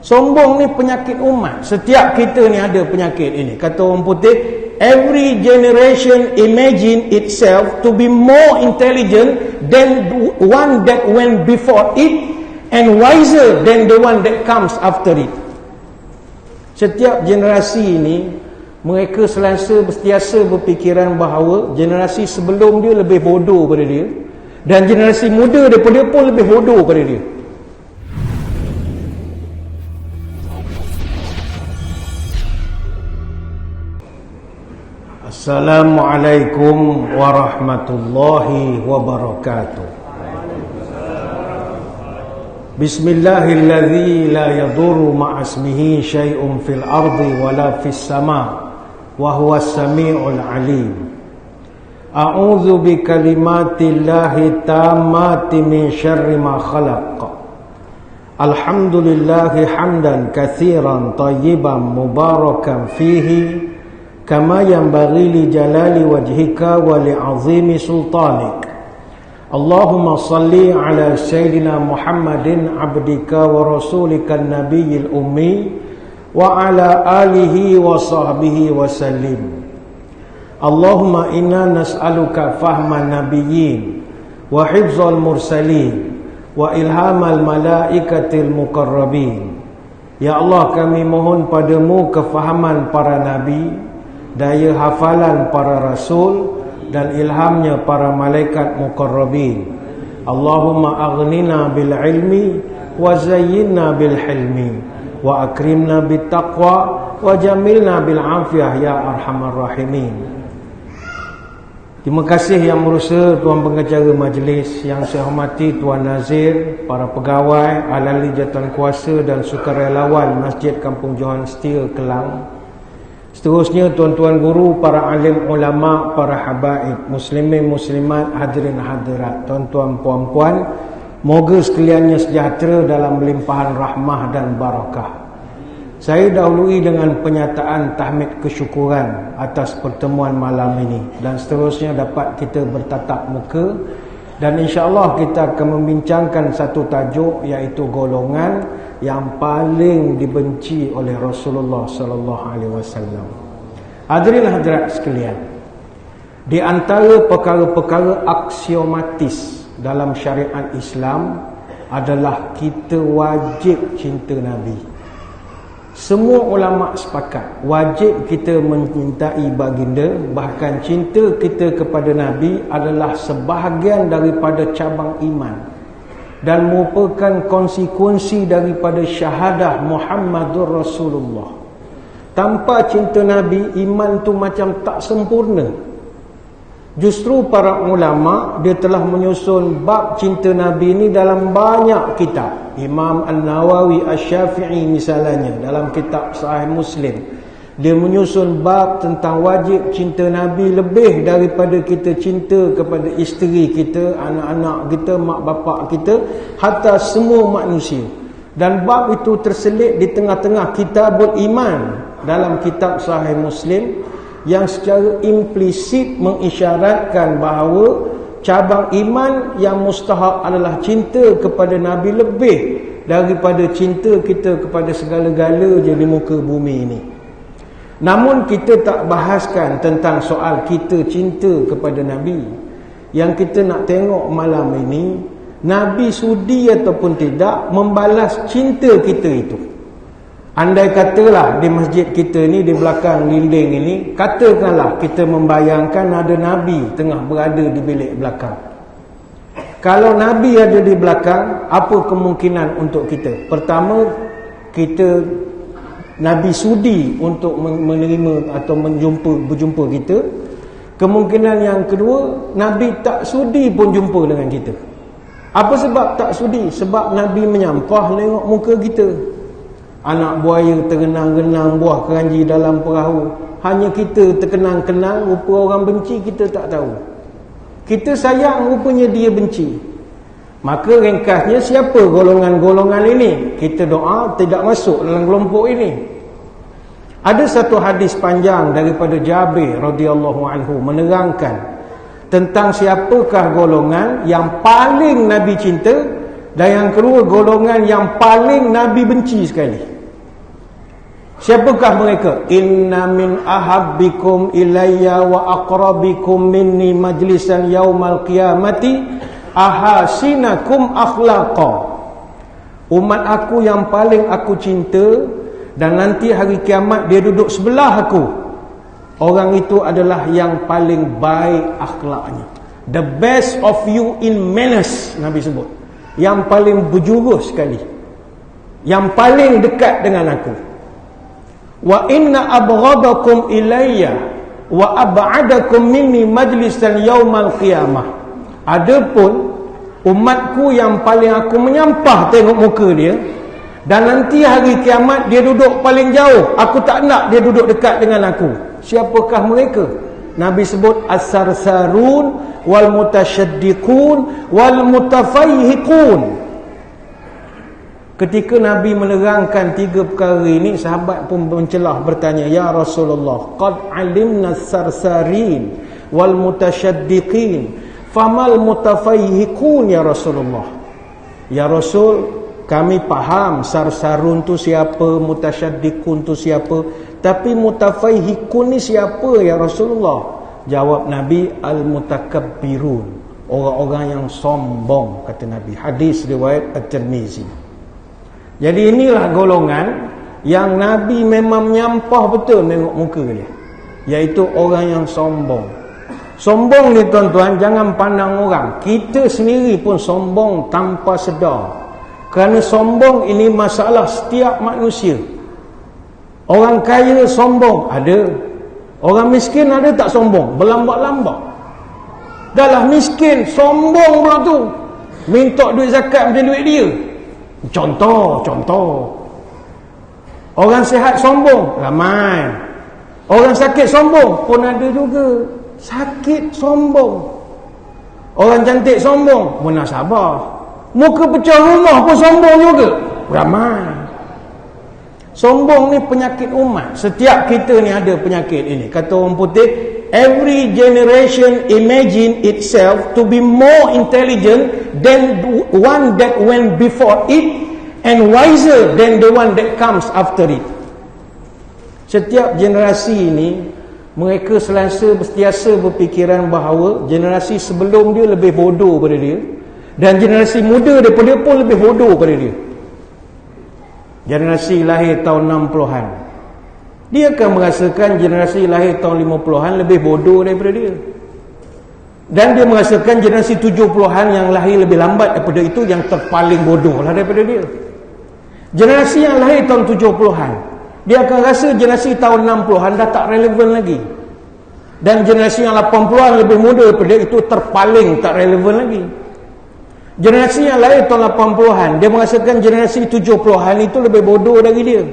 Sombong ni penyakit umat. Setiap kita ni ada penyakit ini. Kata orang putih, every generation imagine itself to be more intelligent than one that went before it and wiser than the one that comes after it. Setiap generasi ini, mereka sentiasa berfikiran bahawa generasi sebelum dia lebih bodoh daripada dia, dan generasi muda daripada dia pun lebih bodoh daripada dia. Assalamualaikum warahmatullahi wabarakatuh. Bismillahilladzi la yadurru ma'asmihi syai'un fil ardi wala fis sama' wa huwas sami'ul alim. A'udzu bi kalimatillahi tammati min syarri ma khalaq. Alhamdulillahi hamdan katsiran tayyiban mubarakan fihi kama yanbaghi li jalali wajhika wa li 'azimi sultanik. Allahumma salli ala sayyidina Muhammadin abdika wa rasulika an-nabiyil ummi wa ala alihi wa sahbihi wa sallim. Allahumma inna nas'aluka fahman nabiyyin wa hifzal mursalin wa ilhamal malaikatil muqarrabin. Ya Allah, kami mohon padamu kefahaman para nabi, daya hafalan para rasul, dan ilhamnya para malaikat muqarrabin. Allahumma aghnina bil ilmi wa zayyinna bil hilmi wa akrimna bit taqwa wa jamilna bil afiyah ya arhamar rahimin. Terima kasih yang berusaha Tuan Pengacara Majlis, yang saya hormati Tuan Nazir, para pegawai, ahli jawatan kuasa dan sukarelawan Masjid Kampung Johan Setia Kelang. Seterusnya tuan-tuan guru, para alim ulama, para habaib, muslimin muslimat, hadirin hadirat, tuan-tuan puan-puan, moga sekaliannya sejahtera dalam limpahan rahmah dan barakah. Saya dahului dengan penyataan tahmid kesyukuran atas pertemuan malam ini, dan seterusnya dapat kita bertatap muka, dan insya-Allah kita akan membincangkan satu tajuk, iaitu golongan yang paling dibenci oleh Rasulullah sallallahu alaihi wasallam. Hadirin hadirat sekalian, di antara perkara-perkara aksiomatis dalam syariat Islam adalah kita wajib cinta Nabi. Semua ulama sepakat wajib kita mencintai baginda, bahkan cinta kita kepada Nabi adalah sebahagian daripada cabang iman dan merupakan konsekuensi daripada syahadah Muhammadur Rasulullah. Tanpa cinta Nabi, iman tu macam tak sempurna. Justru para ulama, dia telah menyusun bab cinta Nabi ni dalam banyak kitab. Imam An-Nawawi Asy-Syafi'i misalnya, dalam kitab Sahih Muslim, dia menyusun bab tentang wajib cinta Nabi lebih daripada kita cinta kepada isteri kita, anak-anak kita, mak bapak kita, hatta semua manusia. Dan bab itu terselit di tengah-tengah Kitabul Iman dalam kitab Sahih Muslim, yang secara implisit mengisyaratkan bahawa cabang iman yang mustahak adalah cinta kepada Nabi lebih daripada cinta kita kepada segala-gala je di muka bumi ini. Namun kita tak bahaskan tentang soal kita cinta kepada Nabi. Yang kita nak tengok malam ini, Nabi sudi ataupun tidak membalas cinta kita itu. Andai katalah di masjid kita ni, di belakang dinding ini, katakanlah kita membayangkan ada Nabi tengah berada di bilik belakang. Kalau Nabi ada di belakang, apa kemungkinan untuk kita? Pertama, Nabi sudi untuk menerima atau berjumpa kita. Kemungkinan yang kedua, Nabi tak sudi pun jumpa dengan kita. Apa sebab tak sudi? Sebab Nabi menyampah tengok muka kita. Anak buaya tergenang-genang, buah keranji dalam perahu, hanya kita terkenang-kenang, rupa orang benci kita tak tahu. Kita sayang, rupanya dia benci. Maka ringkasnya, siapa golongan-golongan ini? Kita doa tidak masuk dalam kelompok ini. Ada satu hadis panjang daripada Jabir radhiyallahu anhu menerangkan tentang siapakah golongan yang paling Nabi cinta Dan yang kedua, golongan yang paling Nabi benci sekali. Siapakah mereka? Inna min ahabbikum ilayya wa aqrabikum minni majlisan yaumal qiyamati ahasinakum akhlaqa. Umat aku yang paling aku cinta, dan nanti hari kiamat dia duduk sebelah aku, orang itu adalah yang paling baik akhlaknya. The best of you in manners, Nabi sebut. Yang paling berjurus sekali, yang paling dekat dengan aku. Wa inna abghadakum ilayya wa ab'adakum minni majlisan yaumal qiyamah. Adapun umatku yang paling aku menyampah tengok muka dia, dan nanti hari kiamat dia duduk paling jauh, aku tak nak dia duduk dekat dengan aku. Siapakah mereka? Nabi sebut as-sarsarun wal mutasyaddiqun wal mutafayhiqun. Ketika Nabi menerangkan tiga perkara ini, sahabat pun mencelah bertanya, ya Rasulullah, qad alimna as-sarsarin wal mutasyaddiqin, famal mutafayhiqun ya Rasulullah. Ya Rasul, kami faham sarsarun tu siapa, mutasyaddiqun tu siapa, tapi mutafayhiqun ni siapa ya Rasulullah? Jawab Nabi, al-mutakabbirun, orang-orang yang sombong, kata Nabi. Hadis riwayat At-Tirmizi. Jadi inilah golongan yang Nabi memang menyampah betul tengok muka dia, iaitu orang yang sombong. Sombong ni tuan-tuan, jangan pandang orang, kita sendiri pun sombong tanpa sedar. Kerana sombong ini masalah setiap manusia. Orang kaya sombong ada, orang miskin ada tak sombong, berlambak-lambak. Dah lah miskin, sombong pula tu, minta duit zakat macam duit dia. Contoh. Orang sihat sombong, ramai. Orang sakit sombong pun ada juga. Sakit sombong. Orang cantik sombong, munasabah. Muka pecah rumah pun sombong juga, ramai. Sombong ni penyakit umat. Setiap kita ni ada penyakit ini. Kata orang putih, every generation imagine itself to be more intelligent than one that went before it, and wiser than the one that comes after it. Setiap generasi ini, mereka sentiasa berfikiran bahawa generasi sebelum dia lebih bodoh daripada dia, dan generasi muda daripada dia pun lebih bodoh daripada dia. Generasi lahir tahun 60-an, dia akan merasakan generasi lahir tahun 50-an lebih bodoh daripada dia. Dan dia merasakan generasi 70-an yang lahir lebih lambat daripada itu yang terpaling bodoh lah daripada dia. Generasi yang lahir tahun 70-an, dia akan rasa generasi tahun 60-an dah tak relevan lagi. Dan generasi yang 80-an lebih muda daripada itu terpaling tak relevan lagi. Generasi yang lahir tahun 80-an, dia merasakan generasi 70-an itu lebih bodoh dari dia.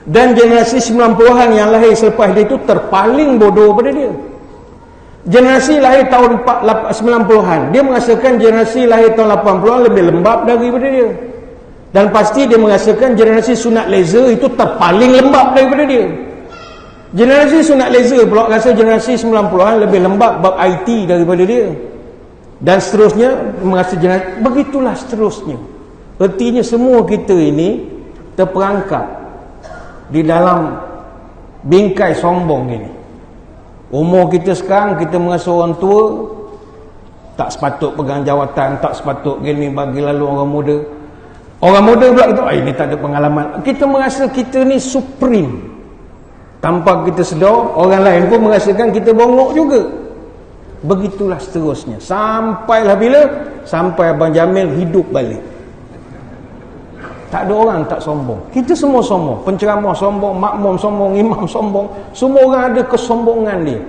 Dan generasi 90-an yang lahir selepas dia itu terpaling bodoh pada dia. Generasi lahir tahun 90-an, dia merasakan generasi lahir tahun 80-an lebih lembab daripada dia. Dan pasti dia merasakan generasi sunat laser itu terpaling lembab daripada dia. Generasi sunat laser pula rasa generasi 90-an lebih lembab bab IT daripada dia. Dan seterusnya, merasa generasi, begitulah seterusnya. Artinya semua kita ini terperangkap di dalam bingkai sombong ini. Umur kita sekarang, kita merasa orang tua tak sepatut pegang jawatan, tak sepatut gini bagi lalu orang muda. Orang muda pula kata, ini tak ada pengalaman. Kita merasa kita ni supreme. Tanpa kita sedar, orang lain pun merasakan kita bongok juga. Begitulah seterusnya. Sampailah bila? Sampai Abang Jamil hidup balik. Tak ada orang tak sombong. Kita semua sombong. Penceramah sombong, makmum sombong, imam sombong. Semua orang ada kesombongan dia.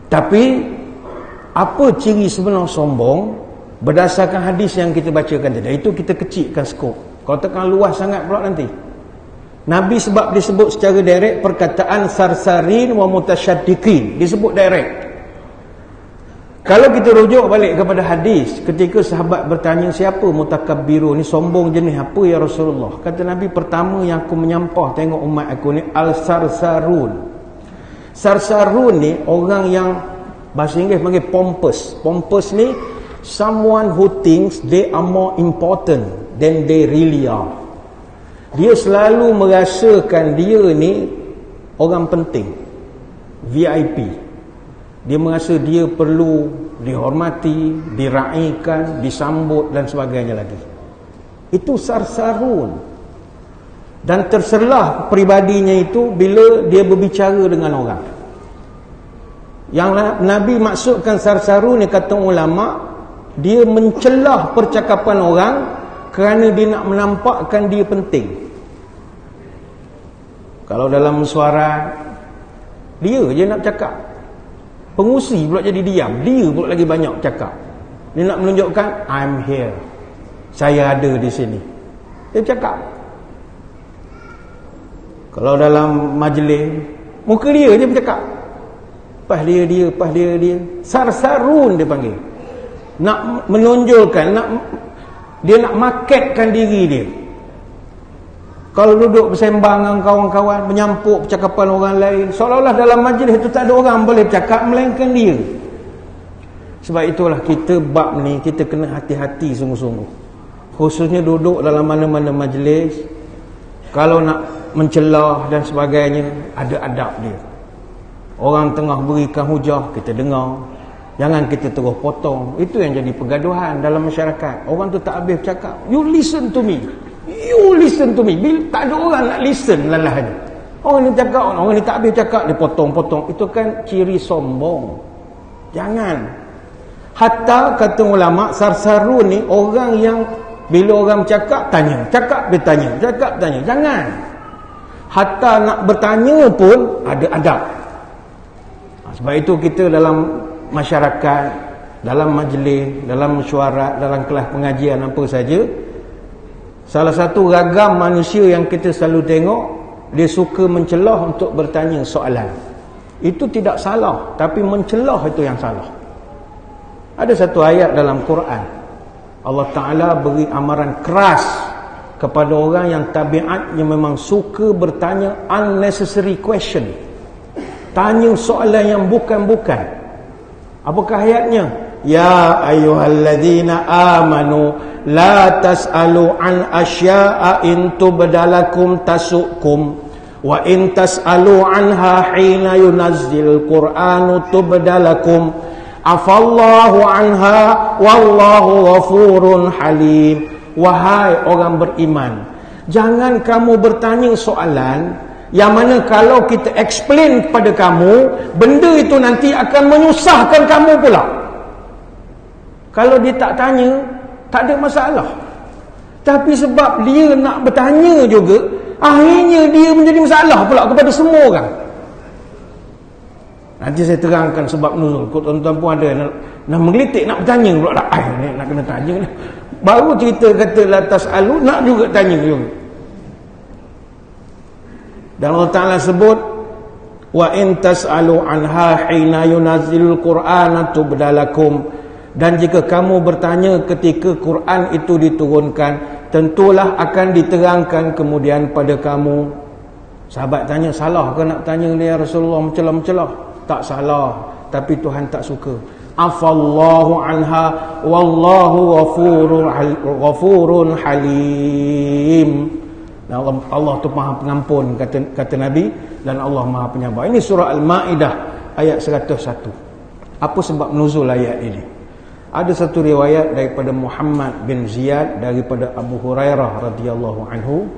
Tapi apa ciri sebenar sombong? Berdasarkan hadis yang kita bacakan tadi, itu kita kecilkan skop. Kalau tekan luas sangat pula nanti. Nabi sebab disebut secara direct perkataan sarsarin wa mutasyaddiqin, disebut direct. Kalau kita rujuk balik kepada hadis, ketika sahabat bertanya siapa mutakabbirun ni, sombong jenis apa ya Rasulullah? Kata Nabi, pertama yang aku menyampah tengok umat aku ni al-sarsarun. Sarsarun ni orang yang bahasa Inggeris panggil pompous. Pompous ni Someone who thinks they are more important than they really are. Dia selalu merasakan dia ni orang penting, VIP. Dia merasa dia perlu dihormati, diraikan, disambut dan sebagainya lagi. Itu sarsarun. Dan terselah peribadinya itu bila dia berbicara dengan orang. Yang Nabi maksudkan sarsarun ni, kata ulama', dia mencelah percakapan orang kerana dia nak menampakkan dia penting. Kalau dalam mesyuarat, dia je nak cakap. Pengusi pula jadi diam, dia pula lagi banyak cakap. Dia nak menunjukkan, I'm here, saya ada di sini. Dia cakap. Kalau dalam majlis, muka dia je bercakap. Pas dia. Sarsarun dia panggil. Nak menonjolkan, dia nak marketkan diri dia. Kalau duduk bersembang dengan kawan-kawan, menyampuk percakapan orang lain, seolah-olah dalam majlis itu tak ada orang boleh bercakap melainkan dia. Sebab itulah kita bab ni, kita kena hati-hati sungguh-sungguh. Khususnya duduk dalam mana-mana majlis, kalau nak mencelah dan sebagainya, ada adab dia. Orang tengah berikan hujah, kita dengar. Jangan kita terus potong. Itu yang jadi pergaduhan dalam masyarakat. Orang tu tak habis bercakap, you listen to me. Bila tak ada orang nak listen lalahnya. Orang ni cakap, orang ni tak habis cakap, dia potong-potong. Itu kan ciri sombong. Jangan. Hatta kata ulama', sarsarun ni orang yang bila orang bercakap, tanya. Cakap dia tanya. Cakap tanya. Jangan. Hatta nak bertanya pun ada adab. Sebab itu kita dalam masyarakat, dalam majlis, dalam mesyuarat, dalam kelas pengajian apa saja, salah satu ragam manusia yang kita selalu tengok, dia suka mencelah untuk bertanya soalan. Itu tidak salah, tapi mencelah itu yang salah. Ada satu ayat dalam Quran, Allah Ta'ala beri amaran keras kepada orang yang tabiatnya memang suka bertanya unnecessary question, tanya soalan yang bukan-bukan. Apakah ayatnya? Ya ayyuhalladzina amanu la tas'alu an asya'a in tubdalakum tasukum wa in tas'alu anha hina yunazzil qur'anu tubdalakum afallahu anha wallahu ghafurun halim. Wahai orang beriman, jangan kamu bertanya soalan yang mana kalau kita explain kepada kamu, benda itu nanti akan menyusahkan kamu pula. Kalau dia tak tanya, tak ada masalah. Tapi sebab dia nak bertanya juga, akhirnya dia menjadi masalah pula kepada semua orang. Nanti saya terangkan sebab nuzul. Tuan-tuan pun ada nak menggelitik, nak bertanya pula dah. Nak kena tanya ni. Baru cerita kata latas alu, nak juga tanya juga. Dan Allah Ta'ala sebut, wa in tas'alu anha hina yunazzilul qur'ana tubdalakum. Dan jika kamu bertanya ketika Quran itu diturunkan, tentulah akan diterangkan kemudian pada kamu. Sahabat tanya, salah ke nak tanya dia Rasulullah mencelah-mencelah? Tak salah, tapi Tuhan tak suka. Afallahu anha wallahu ghafurun halim. Dan Allah tu Maha Pengampun, kata Nabi, dan Allah Maha Penyabar. Ini surah Al-Maidah ayat 101. Apa sebab nuzul ayat ini? Ada satu riwayat daripada Muhammad bin Ziyad daripada Abu Hurairah radhiyallahu anhu.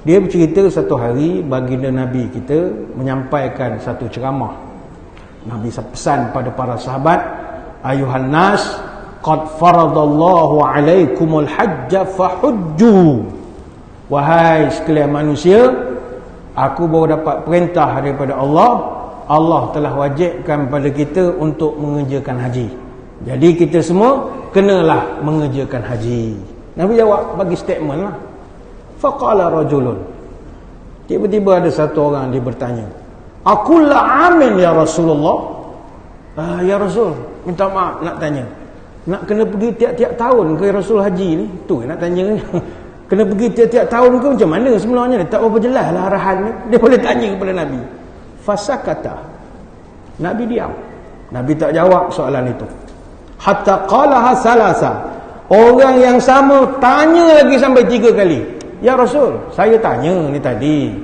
Dia bercerita satu hari baginda Nabi kita menyampaikan satu ceramah. Nabi pesan pada para sahabat, ayuhan nas qad faradallahu alaikumul hajja fahujju. Wahai sekalian manusia, aku baru dapat perintah daripada Allah. Allah telah wajibkan pada kita untuk mengerjakan haji. Jadi kita semua kenalah mengerjakan haji. Nabi jawab, bagi statement lah. Faqala rajulun. Tiba-tiba ada satu orang dia bertanya, akulla amin ya Rasulullah. Ya Rasul, minta maaf nak tanya, nak kena pergi tiap-tiap tahun ke Rasul haji ni? Tu nak tanya ni. Kena pergi tiap-tiap tahun ke macam mana sebenarnya? Tak berapa jelas lah arahan ni. Dia boleh tanya kepada Nabi. Fasakata. Nabi diam. Nabi tak jawab soalan itu. hatta qalaha salasa. Orang yang sama tanya lagi sampai 3 kali. Ya Rasul, saya tanya ni tadi,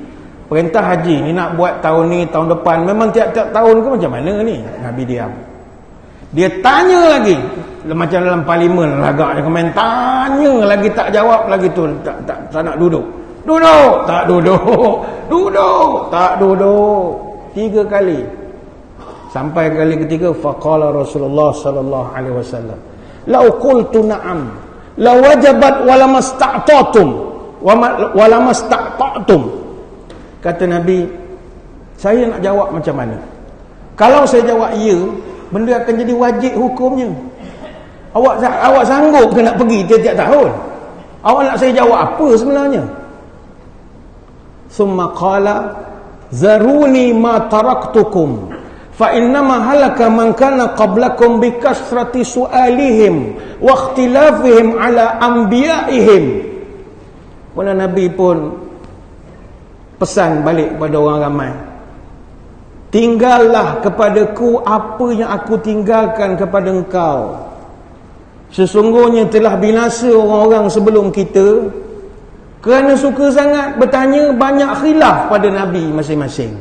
perintah haji ni nak buat tahun ni, tahun depan, memang tiap-tiap tahun ke macam mana ni? Nabi diam. Dia tanya lagi, macam dalam parlimen agaknya komen, tanya lagi tak jawab lagi tu, tak nak duduk. Duduk, tak duduk. Duduk, tak duduk. 3 kali. Sampai kali ketiga, faqala Rasulullah sallallahu alaihi wasallam, "Lau qultu na'am, la wajabat wa lamasta'tatum wa lamasta'tatum." Kata Nabi, saya nak jawab macam mana? Kalau saya jawab ya, benda akan jadi wajib hukumnya. Awak sanggup ke nak pergi tiap-tiap tahun? Awak nak saya jawab apa sebenarnya? Summa qala zaruni ma taraktukum fa innama halaka man kana qablakum bi kasrati su'alihim wa ikhtilafihim ala anbiya'ihim. Pada Nabi pun pesan balik kepada orang ramai, tinggallah kepadaku apa yang aku tinggalkan kepada engkau. Sesungguhnya telah binasa orang-orang sebelum kita kerana suka sangat bertanya, banyak khilaf pada Nabi masing-masing.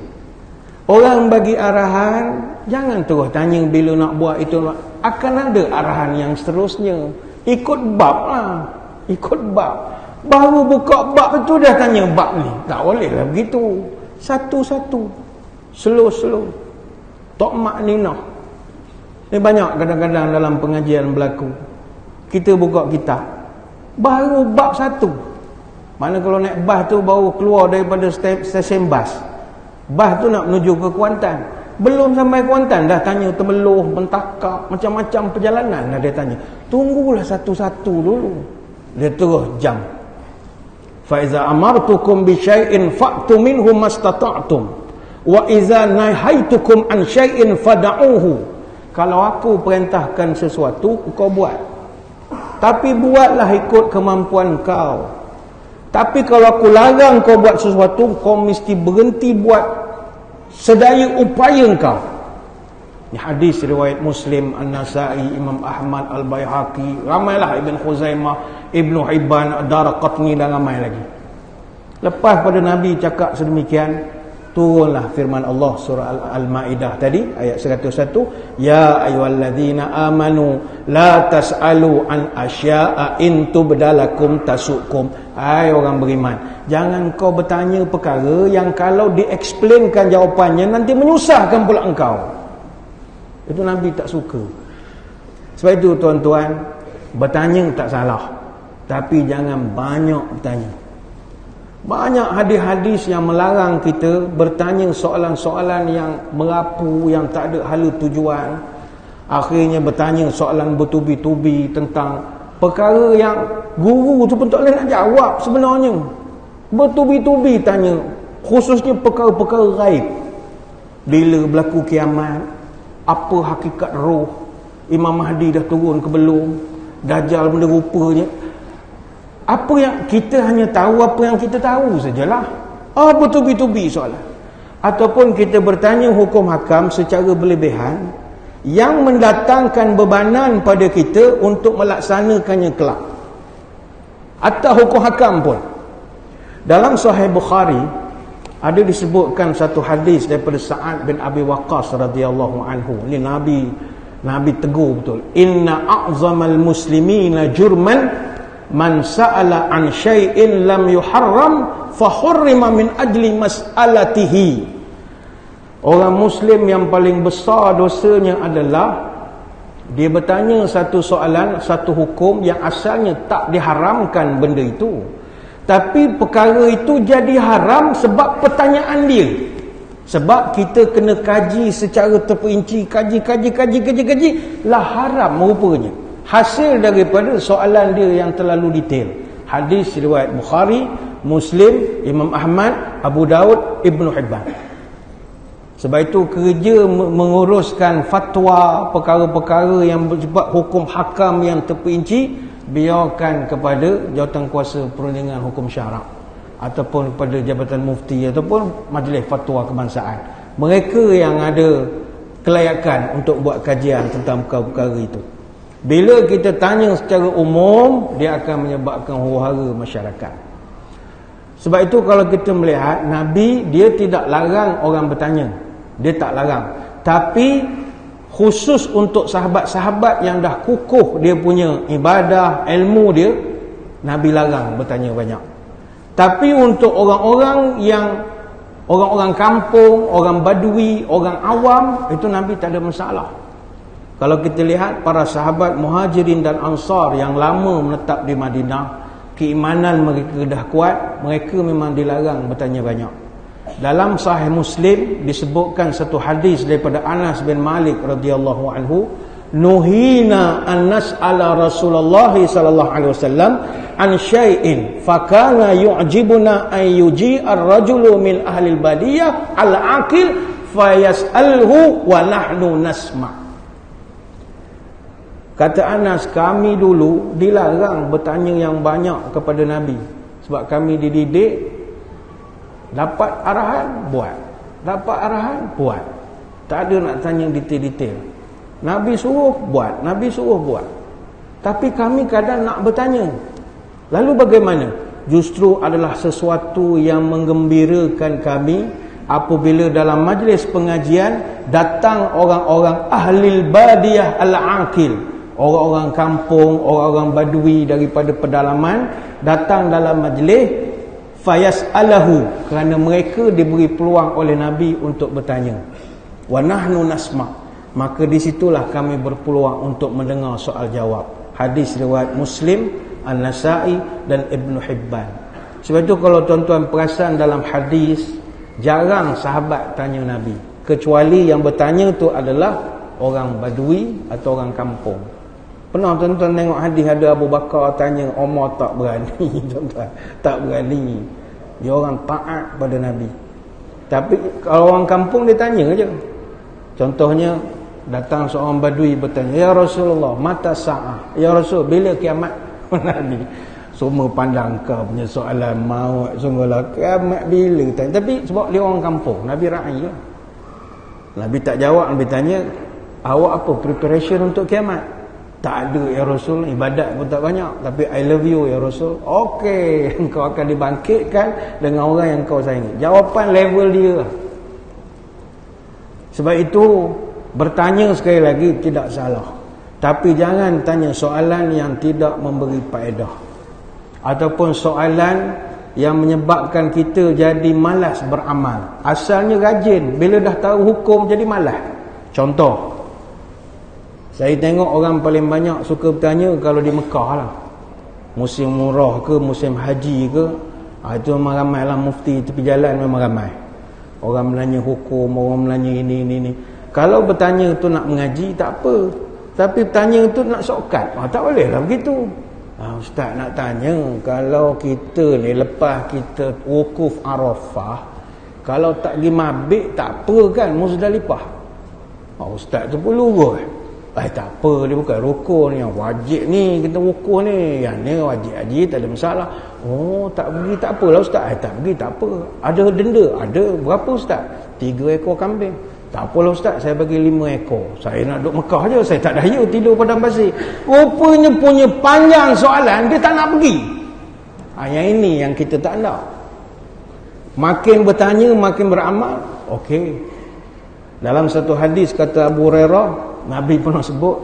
Orang bagi arahan, jangan terus tanya bila nak buat itu. Akan ada arahan yang seterusnya. Ikut bab lah. Ikut bab. Baru buka bab itu dah tanya bab ni. Tak boleh lah begitu. Satu-satu. Slow-slow. Tok makninah. Ni banyak kadang-kadang dalam pengajian berlaku. Kita buka kitab, baru bab 1. Mana kalau naik bas tu baru keluar daripada stesen bas. Bas tu nak menuju ke Kuantan. Belum sampai Kuantan dah tanya Temeloh, Mentakak, macam-macam perjalanan dah dia tanya. Tunggulah satu-satu dulu. Dia terus jam. Fa iza amartukum bi syai'in fa'tu minhu mastata'tum wa iza nahaitukum an syai'in fad'uhu. Kalau aku perintahkan sesuatu, kau buat. Tapi buatlah ikut kemampuan kau. Tapi kalau aku larang kau buat sesuatu, kau mesti berhenti buat sedaya upaya kau. Ini hadis riwayat Muslim, An-Nasa'i, Imam Ahmad, Al-Baihaqi, ramailah Ibn Khuzaimah, Ibn Hibban, Daraqutni dan ramai lagi. Lepas pada Nabi cakap sedemikian, turunlah firman Allah surah Al-Maidah tadi ayat 101, ya ayyuhalladzina amanu la tas'alu an asya'a in tubdalakum tasukum. Hai orang beriman, jangan kau bertanya perkara yang kalau diexplainkan jawapannya nanti menyusahkan pula engkau. Itu Nabi tak suka. Sebab itu tuan-tuan, bertanya tak salah, tapi jangan banyak bertanya. Banyak hadis-hadis yang melarang kita bertanya soalan-soalan yang merapu, yang tak ada hala tujuan. Akhirnya bertanya soalan bertubi-tubi tentang perkara yang guru tu pun tak boleh nak jawab sebenarnya. Bertubi-tubi tanya, khususnya perkara-perkara gaib. Bila berlaku kiamat, apa hakikat roh, Imam Mahdi dah turun ke belum, Dajjal benda rupanya. Apa yang kita hanya tahu, apa yang kita tahu sajalah. Bertubi-tubi soalan. Ataupun kita bertanya hukum hakam secara berlebihan yang mendatangkan bebanan pada kita untuk melaksanakannya kelak. Atau hukum hakam pun. Dalam Sahih Bukhari ada disebutkan satu hadis daripada Sa'ad bin Abi Waqqas radhiyallahu anhu. Ini Nabi tegur betul. Inna a'zamal muslimina jurman man sa'ala an syai'in lam yuharram fa hurrima min ajli mas'alatihi. Orang Muslim yang paling besar dosanya adalah dia bertanya satu soalan, satu hukum yang asalnya tak diharamkan benda itu, tapi perkara itu jadi haram sebab pertanyaan dia. Sebab kita kena kaji secara terperinci, kaji lah haram rupanya, hasil daripada soalan dia yang terlalu detail. Hadis riwayat Bukhari, Muslim, Imam Ahmad, Abu Daud, Ibn Hibban. Sebab itu kerja menguruskan fatwa, perkara-perkara yang bersifat hukum hakam yang terperinci, biarkan kepada Jawatankuasa Perundingan Hukum Syarak ataupun kepada Jabatan Mufti ataupun Majlis Fatwa Kebangsaan. Mereka yang ada kelayakan untuk buat kajian tentang perkara-perkara itu. Bila kita tanya secara umum, dia akan menyebabkan huru-hara masyarakat. Sebab itu kalau kita melihat, Nabi dia tidak larang orang bertanya. Dia tak larang. Tapi khusus untuk sahabat-sahabat yang dah kukuh dia punya ibadah, ilmu dia, Nabi larang bertanya banyak. Tapi untuk orang-orang yang orang-orang kampung, orang badui, orang awam, itu Nabi tak ada masalah. Kalau kita lihat para sahabat Muhajirin dan Ansar yang lama menetap di Madinah, keimanan mereka dah kuat, mereka memang dilarang bertanya banyak. Dalam Sahih Muslim disebutkan satu hadis daripada Anas bin Malik radhiyallahu anhu, nuhina an nas'ala Rasulullah sallallahu alaihi wasallam an syai'in fakana yu'jibuna an yuji'a ar-rajulu min ahli al-badiyah al-aqil fayas'alhu wa nahnu nasma'. Kata Anas, kami dulu dilarang bertanya yang banyak kepada Nabi. Sebab kami dididik, dapat arahan, buat. Dapat arahan, buat. Tak ada nak tanya detail-detail. Nabi suruh, buat. Nabi suruh, buat. Tapi kami kadang nak bertanya. Lalu bagaimana? Justru adalah sesuatu yang menggembirakan kami apabila dalam majlis pengajian datang orang-orang ahlil badiyah al-aqil, orang-orang kampung, orang-orang badui daripada pedalaman datang dalam majlis, fayas'alahu, kerana mereka diberi peluang oleh Nabi untuk bertanya, wa nahnu nasma', maka disitulah kami berpeluang untuk mendengar soal jawab. Hadis riwayat Muslim, An-Nasa'i dan Ibn Hibban. Sebab itu kalau tuan-tuan perasan dalam hadis, jarang sahabat tanya Nabi, kecuali yang bertanya tu adalah orang badui atau orang kampung. Pernah tuan-tuan tengok hadis ada Abu Bakar tanya, Umar tak berani. Tuan-tuan, tak berani. Dia orang taat pada Nabi. Tapi kalau orang kampung dia tanya je. Contohnya datang seorang badui bertanya, ya Rasulullah, mata sa'ah? Ya Rasul, bila kiamat? Nabi semua pandang kau punya soalan maut, sungguhlah kiamat bila tanya. Tapi sebab dia orang kampung, Nabi ra'i. Nabi tak jawab. Nabi tanya, awak apa preparation untuk kiamat? Tak ada ya Rasul, ibadat pun tak banyak, tapi I love you ya Rasul. Okey, engkau akan dibangkitkan dengan orang yang kau sayangi. Jawapan level dia. Sebab itu bertanya sekali lagi tidak salah, tapi jangan tanya soalan yang tidak memberi faedah, ataupun soalan yang menyebabkan kita jadi malas beramal. Asalnya rajin, bila dah tahu hukum jadi malas. Contoh, saya tengok orang paling banyak suka bertanya kalau di Mekah lah, musim umrah ke, musim haji ke, itu memang ramai lah. Mufti tepi jalan memang ramai. Orang menanya hukum, orang menanya ini. Kalau bertanya tu nak mengaji, tak apa. Tapi bertanya tu nak shortcut, tak boleh lah begitu. Ustaz nak tanya, kalau kita ni lepas kita wukuf Arafah, kalau tak pergi mabit, tak apa kan Muzdalifah? Ustaz tu pun lurus. Tak apa, dia bukan rukun yang wajib ni, kita wukuf ni, yang ni wajib haji, tak ada masalah. Tak pergi tak apalah Ustaz. Tak pergi tak apa. Ada denda? Ada. Berapa Ustaz? 3 ekor kambing. Tak apalah Ustaz, saya bagi 5 ekor. Saya nak duduk Mekah je, saya tak daya tidur padang pasir. Rupanya punya panjang soalan, dia tak nak pergi. Yang ini yang kita tak nak. Makin bertanya, makin beramal. Okey. Dalam satu hadis kata Abu Hurairah, Nabi pernah sebut,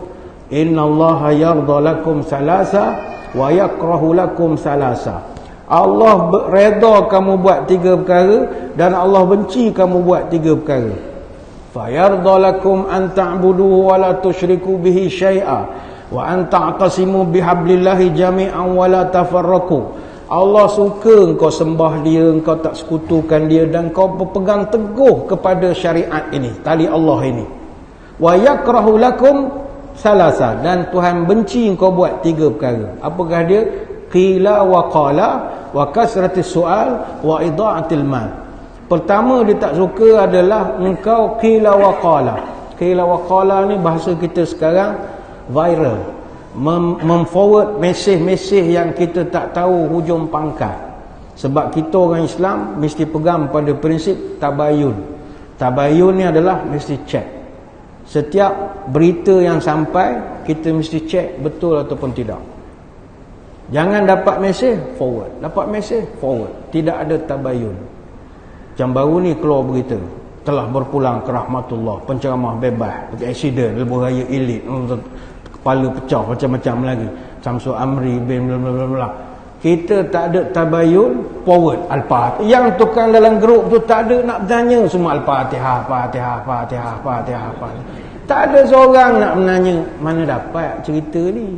innallaha yarda lakum salasa wa yakrahu lakum salasa. Allah redha kamu buat 3 perkara dan Allah benci kamu buat 3 perkara. Fayarda lakum an ta'buduhu wa la tusyriku bihi syai'a wa an ta'tasimu bihablillahi jami'an wa la tafarraqu. Allah suka engkau sembah dia, engkau tak sekutukan dia, dan kau berpegang teguh kepada syariat ini, tali Allah ini. Wa yakrahu lakum salasa, dan Tuhan benci engkau buat 3 perkara. Apakah dia? Qila wa qala wa kasratis su'al wa ida'atil mal. Pertama dia tak suka adalah engkau qila wa qala. Qila wa qala ni bahasa kita sekarang viral, memforward mesej-mesej yang kita tak tahu hujung pangkal. Sebab kita orang Islam mesti pegang pada prinsip tabayun. Tabayun ni adalah mesti check. Setiap berita yang sampai, kita mesti cek betul ataupun tidak. Jangan dapat mesej, forward. Dapat mesej, forward. Tidak ada tabayun. Macam baru ni keluar berita, telah berpulang ke rahmatullah, penceramah bebas, aksiden, lebuh raya elit, kepala pecah, macam-macam lagi. Samsul Amri bin blablabla. Kita tak ada tabayun, forward Al-Fatihah. Yang tukang dalam grup tu tak ada nak bertanya, semua Al-Fatihah, Fatihah, Fatihah, Fatihah, Fatihah. Tak ada seorang nak menanya, mana dapat cerita ni?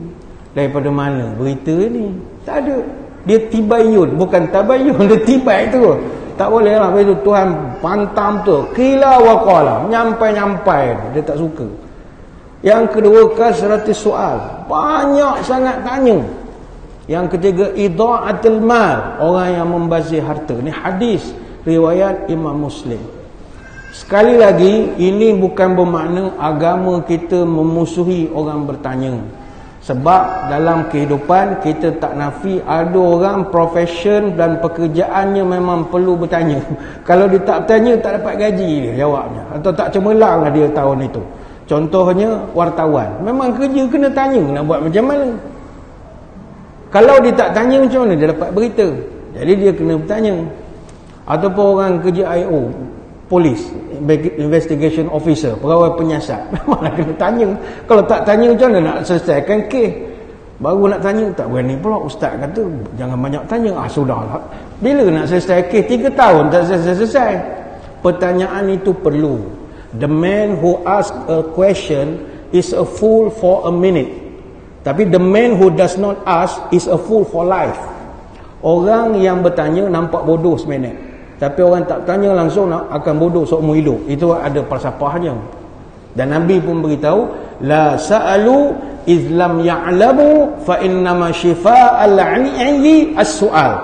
Daripada mana berita ni? Tak ada. Dia tibayun, bukan tabayun, dia tibai tu. Tak boleh lah, itu Tuhan pantam tu. Qila wa qala, nyampai-nyampai, dia tak suka. Yang kedua, kasratis soal, banyak sangat tanya. Yang ketiga, idha'atul mal, orang yang membazir harta. Ni hadis riwayat Imam Muslim. Sekali lagi, ini bukan bermakna agama kita memusuhi orang bertanya. Sebab dalam kehidupan kita tak nafi ada orang profession dan pekerjaannya memang perlu bertanya. Kalau dia tak bertanya, tak dapat gaji dia jawabnya, atau tak cemerlang lah dia tahun itu. Contohnya wartawan, memang kerja kena tanya, nak buat macam mana? Kalau dia tak tanya, macam mana dia dapat berita? Jadi dia kena bertanya. Ataupun orang kerja I.O., polis, investigation officer, pegawai penyiasat, memanglah kena tanya. Kalau tak tanya, macam mana nak selesaikan kes? Baru nak tanya, tak berani pula. Ustaz kata jangan banyak tanya. Sudahlah, bila nak selesai kes? 3 tahun tak selesai. Pertanyaan itu perlu. The man who asks a question is a fool for a minute, tapi the man who does not ask is a fool for life. Orang yang bertanya nampak bodoh seminit, tapi orang tak tanya langsung akan bodoh seumur hidup. Itu ada falsafahnya. Dan Nabi pun beritahu, la sa'alu iz lam ya'lamu fa innama shifa'al 'ayyi as-su'al.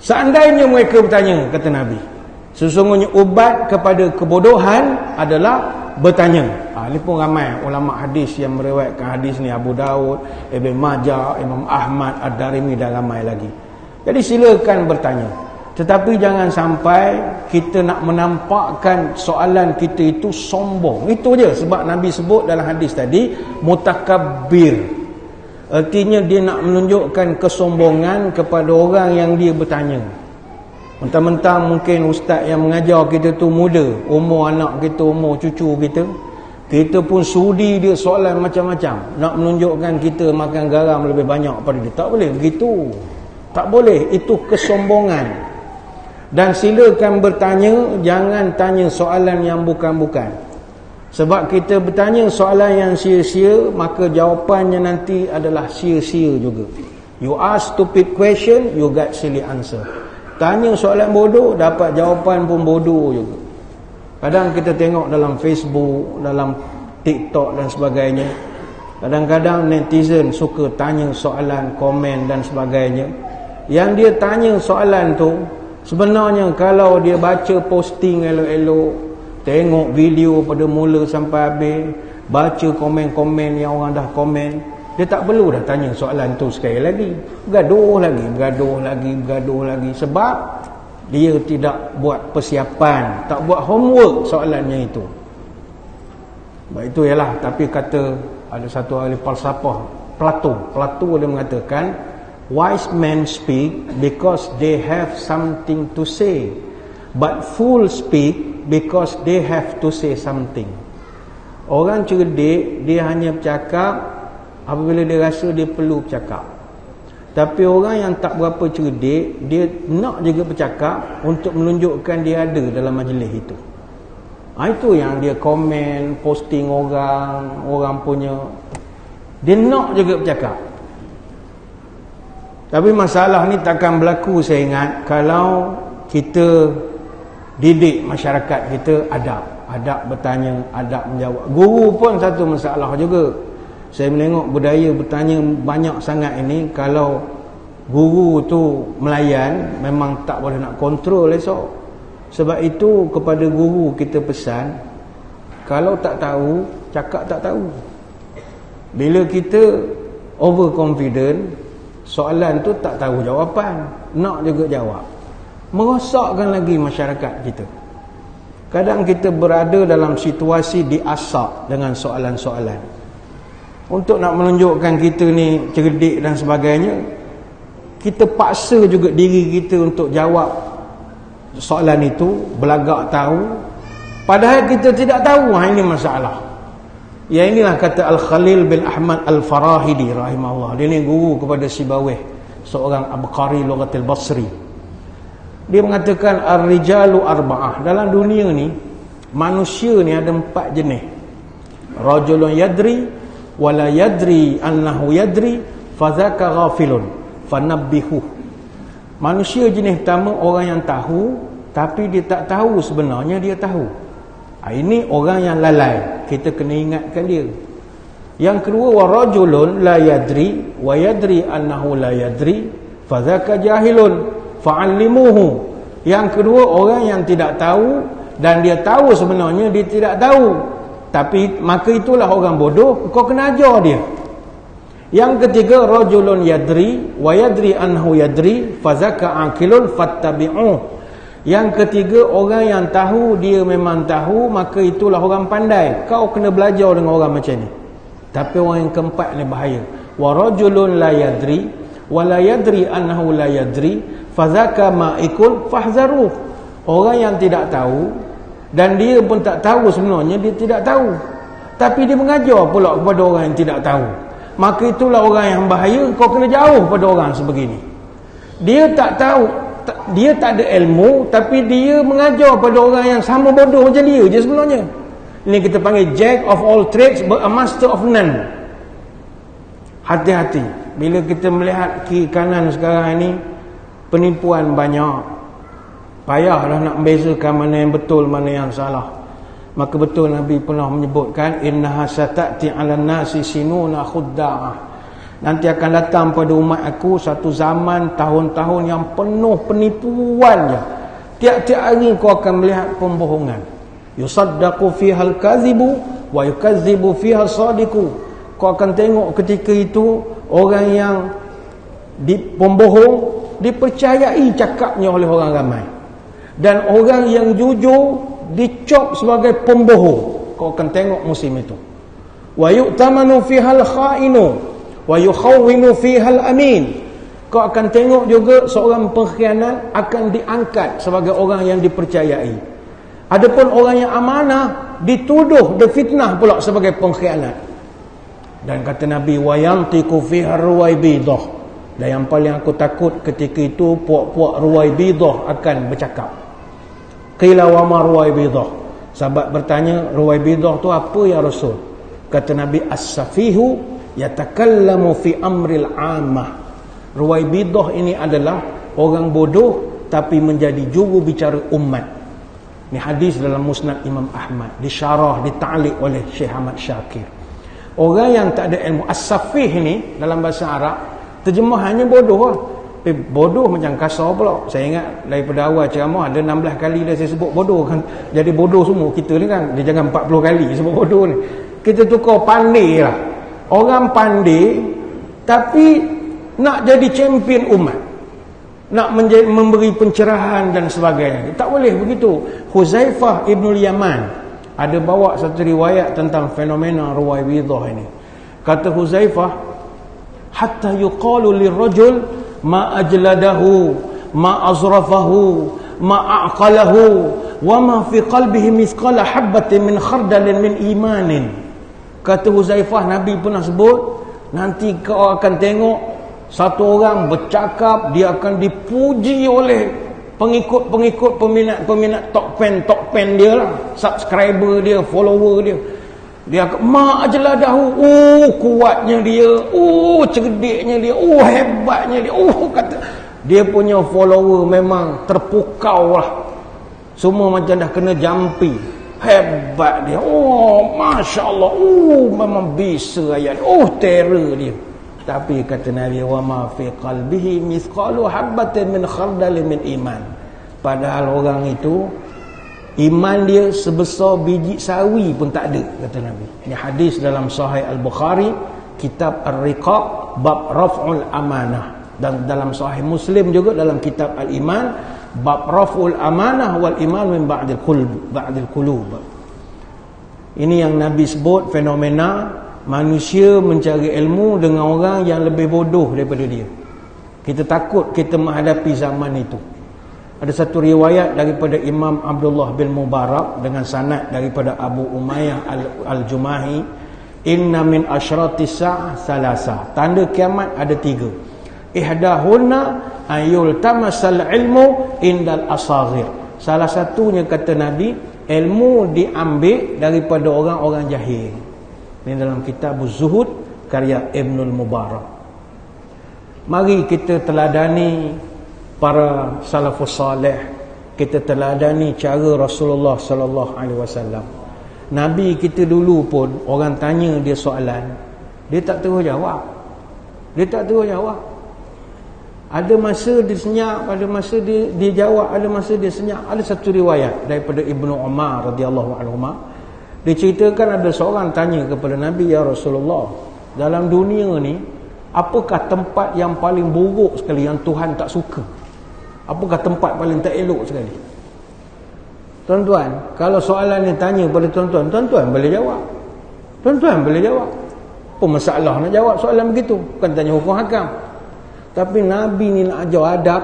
Seandainya mereka bertanya, kata Nabi, sesungguhnya ubat kepada kebodohan adalah bertanya. Ini pun ramai ulama hadis yang meriwayatkan hadis ni, Abu Daud, Ibn Majah, Imam Ahmad, Ad-Darimi dan ramai lagi. Jadi silakan bertanya. Tetapi jangan sampai kita nak menampakkan soalan kita itu sombong. Itu je sebab Nabi sebut dalam hadis tadi, mutakabbir. Artinya dia nak menunjukkan kesombongan kepada orang yang dia bertanya. Mentang-mentang mungkin ustaz yang mengajar kita tu muda, umur anak kita, umur cucu kita, kita pun sudi dia soalan macam-macam, nak menunjukkan kita makan garam lebih banyak pada dia. Tak boleh begitu. Tak boleh, itu kesombongan. Dan silakan bertanya, jangan tanya soalan yang bukan-bukan. Sebab kita bertanya soalan yang sia-sia, maka jawapannya nanti adalah sia-sia juga. You ask stupid question, you get silly answer. Tanya soalan bodoh, dapat jawapan pun bodoh juga. Kadang kita tengok dalam Facebook, dalam TikTok dan sebagainya, kadang-kadang netizen suka tanya soalan, komen dan sebagainya. Yang dia tanya soalan tu, sebenarnya kalau dia baca posting elok-elok, tengok video pada mula sampai habis, baca komen-komen yang orang dah komen, dia tak perlu dah tanya soalan tu sekali lagi. Bergaduh lagi. Sebab dia tidak buat persiapan, tak buat homework soalannya itu. Sebab itu ialah, tapi kata ada satu ahli falsafah, Plato dia mengatakan, wise men speak because they have something to say, but fools speak because they have to say something. Orang cerdik, dia hanya bercakap apabila dia rasa dia perlu bercakap. Tapi orang yang tak berapa cerdik, dia nak juga bercakap untuk menunjukkan dia ada dalam majlis itu. Itu yang dia komen, posting orang punya, dia nak juga bercakap. Tapi masalah ni takkan berlaku, saya ingat, kalau kita didik masyarakat kita adab bertanya, adab menjawab. Guru pun satu masalah juga. Saya menengok budaya bertanya banyak sangat ini. Kalau guru tu melayan, memang tak boleh nak kontrol esok. Sebab itu kepada guru kita pesan, kalau tak tahu, cakap tak tahu. Bila kita overconfident, soalan tu tak tahu jawapan, nak juga jawab, merosakkan lagi masyarakat kita. Kadang kita berada dalam situasi diasak dengan soalan-soalan. Untuk nak menunjukkan kita ni cerdik dan sebagainya, kita paksa juga diri kita untuk jawab soalan itu, belagak tahu, padahal kita tidak tahu. Ini masalah. Ya, inilah kata Al-Khalil bin Ahmad Al-Farahidi rahimahullah. Dia ni guru kepada Sibawayh, seorang abqari lughatil Basri. Dia mengatakan ar-rijalu arba'ah. Dalam dunia ni, manusia ni ada 4 jenis. Rajulun yadri wala yadri annahu yadri fadzaka ghafilun fanabbihu. Manusia jenis pertama, orang yang tahu tapi dia tak tahu sebenarnya dia tahu. Ini orang yang lalai, kita kena ingatkan dia. Yang kedua, wa rajulun la yadri wa yadri annahu la yadri fadzaka jahilun fa'allimuhu. Yang kedua, orang yang tidak tahu dan dia tahu sebenarnya dia tidak tahu, tapi maka itulah orang bodoh, kau kena ajar dia. Yang ketiga, rajulun yadri wa yadri annahu yadri fadzaka aqilun fattabi'uh. Yang ketiga, orang yang tahu dia memang tahu, maka itulah orang pandai, kau kena belajar dengan orang macam ni. Tapi orang yang keempat ni bahaya. Wa rajulun la yadri wa la yadri annahu la yadri fadzaka ma'ikul fahzaruh. Orang yang tidak tahu dan dia pun tak tahu sebenarnya dia tidak tahu, tapi dia mengajar pula kepada orang yang tidak tahu, maka itulah orang yang bahaya, kau kena jauh pada orang sebegini. Dia tak tahu, dia tak ada ilmu, tapi dia mengajar pada orang yang sama bodoh macam dia je sebenarnya. Ini kita panggil jack of all trades but a master of none. Hati-hati bila kita melihat kiri kanan sekarang ini, penipuan banyak. Payahlah nak membezakan mana yang betul, mana yang salah. Maka betul Nabi pernah menyebutkan, innaha satati 'alan nasi sinuna khudda'ah. Nanti akan datang pada umat aku satu zaman, tahun-tahun yang penuh penipuan je. Tiap-tiap hari kau akan melihat pembohongan. Yusaddaqu fiha al-kadhibu wa yukazzibu fiha as-sadiqu. Kau akan tengok ketika itu orang yang pembohong dipercayai cakapnya oleh orang ramai, dan orang yang jujur dicop sebagai pembohong. Kau akan tengok musim itu. Wa yu'tamanu fiha al-kha'inu wa yukhawwinu fiha al-amin. Kau akan tengok juga seorang pengkhianat akan diangkat sebagai orang yang dipercayai. Adapun orang yang amanah dituduh, difitnah pula sebagai pengkhianat. Dan kata Nabi, wa yantiqu fiha ruwaibidah. Dan yang paling aku takut ketika itu, puak-puak ruwaibidah akan bercakap. Qila wa ma ruwaibidah. Sahabat bertanya, ruwaibidah tu apa ya Rasul? Kata Nabi, as-safihu yatakallamu fi amril ammah. Ruwaibidah ini adalah orang bodoh tapi menjadi juru bicara umat. Ini hadis dalam Musnad Imam Ahmad, disyarah, dita'liq oleh Syekh Ahmad Syakir. Orang yang tak ada ilmu, as-safih ni dalam bahasa Arab terjemahannya bodoh lah. Bodoh macam kasar pula. Saya ingat daripada awal ceramah ada 16 kali dah saya sebut bodoh kan. Jadi bodoh semua kita ni kan. Dia jangan 40 kali sebut bodoh ni. Kita tukar pandai lah. Orang pandai tapi nak jadi champion umat, nak memberi pencerahan dan sebagainya. Tak boleh begitu. Huzaifah Ibn Yaman ada bawa satu riwayat tentang fenomena ruwaibidah ini. Kata Huzaifah, hatta yuqalu lirrajul ma ajladahu ma azrafahu ma aqalahu wa ma fi qalbihi mithqala habatin min khardalin min imanin. Kata Huzaifah, Nabi pernah sebut, nanti kau akan tengok satu orang bercakap, dia akan dipuji oleh pengikut-pengikut, peminat-peminat top pen dia lah, subscriber dia, follower dia. Dia akan ma'ajladahu, kuatnya dia, cerdiknya dia, hebatnya dia, kata dia punya follower memang terpukau lah, semua macam dah kena jampi. Hebat dia, Masya Allah, memang bisa ayat, terror dia. Tapi kata Nabi, wa ma fi qalbihi mithqalu habatin min khardalin min iman. Padahal orang itu iman dia sebesar biji sawi pun tak ada, kata Nabi. Ini hadis dalam Sahih Al-Bukhari, kitab Ar-Riqaq, bab raf'ul amanah, dan dalam Sahih Muslim juga dalam kitab Al-Iman, bab raf'ul amanah wal iman min ba'dil qulub. Ini yang Nabi sebut fenomena manusia mencari ilmu dengan orang yang lebih bodoh daripada dia. Kita takut kita menghadapi zaman itu. Ada satu riwayat daripada Imam Abdullah bin Mubarak dengan sanad daripada Abu Umayyah Al-Jumahi, inna min asyratis sa'ah salasa. Tanda kiamat ada 3. Ihdahunna ayul tamasal ilmu indal asaghir. Salah satunya kata Nabi, ilmu diambil daripada orang-orang jahil. Ini dalam kitab Az-Zuhud karya Ibnul Mubarak. Mari kita teladani para salafus salih, kita teladani cara Rasulullah sallallahu alaihi wasallam. Nabi kita dulu pun orang tanya dia soalan, dia tak terus jawab. Ada masa dia senyap, ada masa dia jawab, ada masa dia senyap. Ada satu riwayat daripada Ibnu Umar radhiyallahu anhu, dia ceritakan ada seorang tanya kepada Nabi, ya Rasulullah, dalam dunia ni apakah tempat yang paling buruk sekali yang Tuhan tak suka? Apakah tempat paling tak elok sekali? Tuan-tuan, kalau soalan ni tanya pada tuan-tuan, tuan-tuan boleh jawab. Apa masalah nak jawab soalan begitu? Bukan tanya hukum hakam. Tapi Nabi ni nak ajar adab.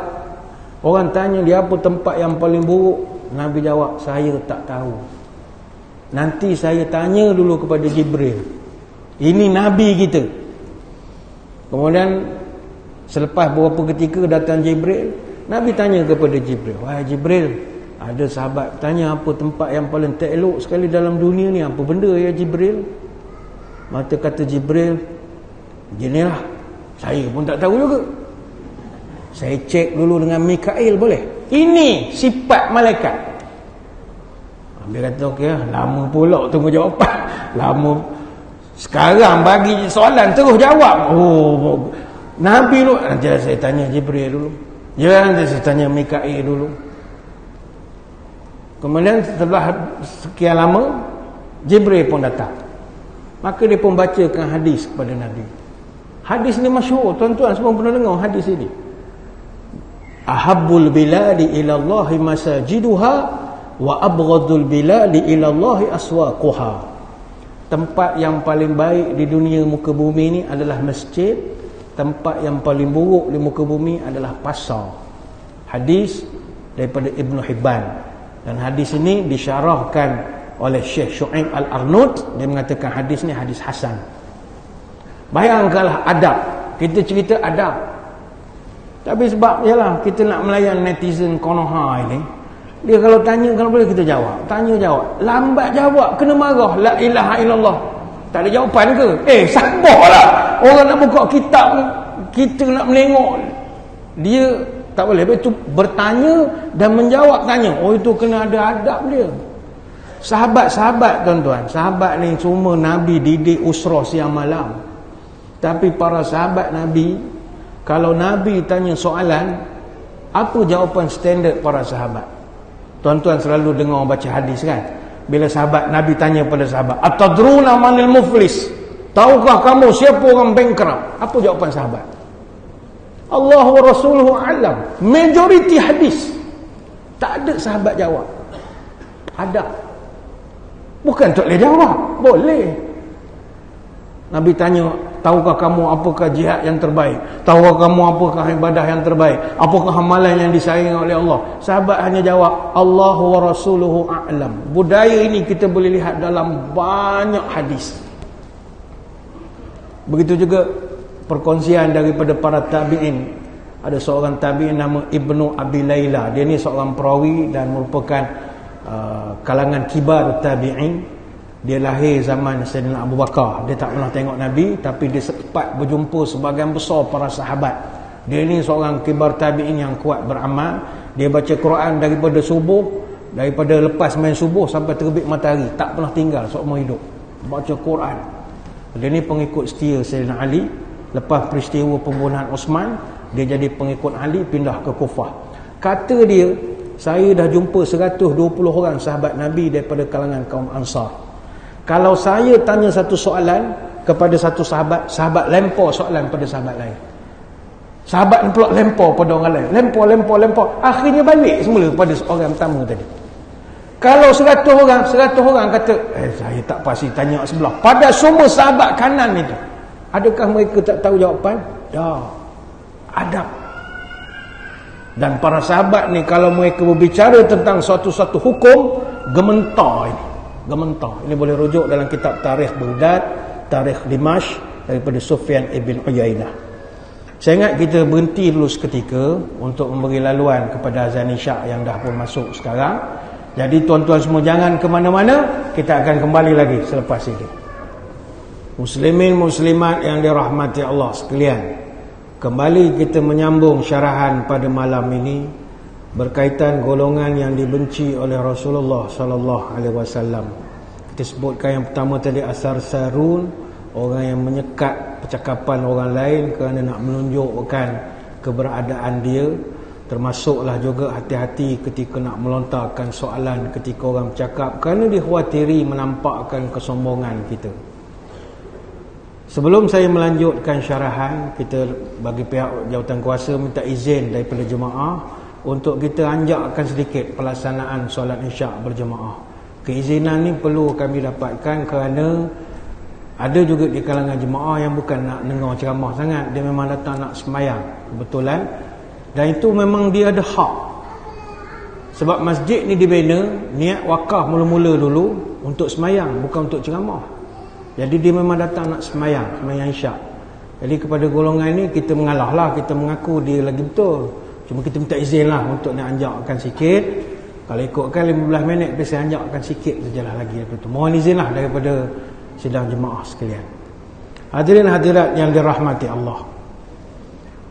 Orang tanya dia apa tempat yang paling buruk, Nabi jawab, saya tak tahu. Nanti saya tanya dulu kepada Jibril. Ini Nabi kita. Kemudian selepas beberapa ketika datang Jibril, Nabi tanya kepada Jibril, wahai Jibril, ada sahabat tanya apa tempat yang paling tak elok sekali dalam dunia ni, apa benda ya Jibril? Maka kata Jibril, ginilah, saya pun tak tahu juga. Saya cek dulu dengan Mikail boleh? Ini sifat malaikat. Dia kata okey, lama pula tunggu jawapan. Lama. Sekarang bagi soalan terus jawab. Oh, Nabi dulu. Nanti saya tanya Jibril dulu. Ya, nanti saya tanya Mikail dulu. Kemudian setelah sekian lama, Jibril pun datang. Maka dia pun bacakan hadis kepada Nabi. Hadis ni masyhur, tuan-tuan semua pernah dengar hadis ini. Ahabbul biladi ila Allahi masajiduha wa abghadul biladi ila Allahi aswaquha. Tempat yang paling baik di dunia muka bumi ni adalah masjid. Tempat yang paling buruk di muka bumi adalah pasar. Hadis daripada Ibnu Hibban. Dan hadis ini disyarahkan oleh Syekh Syu'aib Al-Arnud. Dia mengatakan hadis ni hadis hasan. Bayangkanlah adab. Kita cerita adab. Tapi sebab yalah kita nak melayan netizen Konoha ini, dia kalau tanya, kalau boleh kita jawab. Tanya jawab. Lambat jawab kena marah. La ilaha illallah. Tak ada jawapan ke? Sabarlah. Orang nak buka kitab ni, kita nak melengok. Dia tak boleh. Itu bertanya dan menjawab tanya. Oh, itu kena ada adab dia. Sahabat-sahabat tuan-tuan, sahabat ni semua Nabi didik usrah siang malam. Tapi para sahabat Nabi, kalau Nabi tanya soalan, apa jawapan standard para sahabat? Tuan-tuan selalu dengar orang baca hadis kan? Bila sahabat Nabi tanya pada sahabat, atadruna manil muflis? Tahukah kamu siapa orang bankrupt? Apa jawapan sahabat? Allah wa rasuluhu alam. Majority hadis. Tak ada sahabat jawab. Ada. Bukan tak boleh jawab. Boleh. Nabi tanya, tahukah kamu apakah jihad yang terbaik? Tahukah kamu apakah ibadah yang terbaik? Apakah amalan yang disayangi oleh Allah? Sahabat hanya jawab, Allah wa rasuluhu a'lam. Budaya ini kita boleh lihat dalam banyak hadis. Begitu juga perkongsian daripada para tabi'in. Ada seorang tabi'in nama Ibnu Abi Layla. Dia ni seorang perawi dan merupakan kalangan kibar tabi'in. Dia lahir zaman Sayyidina Abu Bakar. Dia tak pernah tengok Nabi, tapi dia sempat berjumpa sebahagian besar para sahabat. Dia ni seorang kibar tabi'in yang kuat beramal. Dia baca Quran daripada subuh, daripada lepas main subuh sampai terbit matahari. Tak pernah tinggal seumur hidup. Baca Quran. Dia ni pengikut setia Sayyidina Ali. Lepas peristiwa pembunuhan Osman, dia jadi pengikut Ali, pindah ke Kufah. Kata dia, saya dah jumpa 120 orang sahabat Nabi daripada kalangan kaum Ansar. Kalau saya tanya satu soalan kepada satu sahabat, sahabat lempar soalan pada sahabat lain. Sahabat ni pula lempar pada orang lain. Lempar. Akhirnya balik semula kepada orang pertama tadi. Kalau 100 orang kata, saya tak pasti tanya sebelah. Pada semua sahabat kanan itu, adakah mereka tak tahu jawapan? Ya. Adab. Dan para sahabat ni kalau mereka berbicara tentang suatu hukum, gementar ini. Gementar. Ini boleh rujuk dalam kitab Tarikh Baghdad, Tarikh Dimashq daripada Sufyan ibn Uyainah. Saya ingat kita berhenti dulu seketika untuk memberi laluan kepada azan isyak yang dah pun masuk sekarang. Jadi tuan-tuan semua jangan ke mana-mana, kita akan kembali lagi selepas ini. Muslimin muslimat yang dirahmati Allah sekalian, kembali kita menyambung syarahan pada malam ini berkaitan golongan yang dibenci oleh Rasulullah sallallahu alaihi wasallam. Kita sebutkan yang pertama tadi as-sarsarun, orang yang menyekat percakapan orang lain kerana nak menunjukkan keberadaan dia. Termasuklah juga hati-hati ketika nak melontarkan soalan ketika orang bercakap, kerana dikhawatiri menampakkan kesombongan kita. Sebelum saya melanjutkan syarahan, kita bagi pihak jawatan kuasa minta izin daripada jemaah untuk kita anjakkan sedikit pelaksanaan solat isyak berjemaah. Keizinan ni perlu kami dapatkan kerana ada juga di kalangan jemaah yang bukan nak dengar ceramah sangat, dia memang datang nak sembahyang kebetulan, dan itu memang dia ada hak. Sebab masjid ni dibina niat wakaf mula-mula dulu untuk sembahyang, bukan untuk ceramah. Jadi dia memang datang nak sembahyang isyak. Jadi kepada golongan ni kita mengalah lah, kita mengaku dia lagi betul. Cuma kita minta izin lah untuk nak anjakkan sikit. Kalau ikutkan 15 minit, tapi saya anjakkan sikit sajalah lagi. Mohon izin lah daripada sidang jemaah sekalian. Hadirin hadirat yang dirahmati Allah.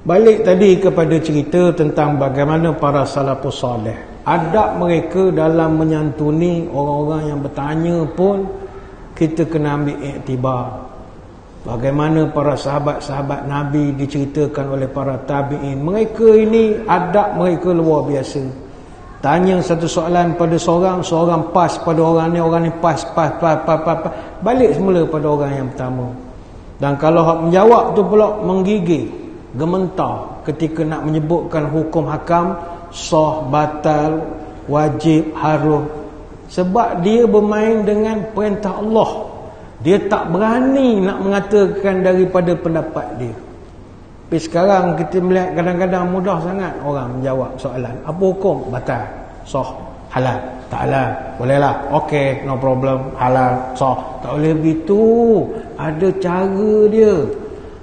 Balik tadi kepada cerita tentang bagaimana para salafus salih, adab mereka dalam menyantuni orang-orang yang bertanya pun kita kena ambil iktibar. Bagaimana para sahabat-sahabat Nabi diceritakan oleh para tabi'in, mereka ini adab mereka luar biasa. Tanya satu soalan pada seorang pas pada orang ni pas. Balik semula pada orang yang pertama. Dan kalau hak menjawab tu pula menggigil, gementar ketika nak menyebutkan hukum hakam, sah, batal, wajib, harus. Sebab dia bermain dengan perintah Allah. Dia tak berani nak mengatakan daripada pendapat dia. Tapi sekarang kita melihat kadang-kadang mudah sangat orang menjawab soalan. Apa hukum? Batal, sah, halal, tak halal, bolehlah, okey, no problem, halal, sah. Tak boleh begitu. Ada cara dia.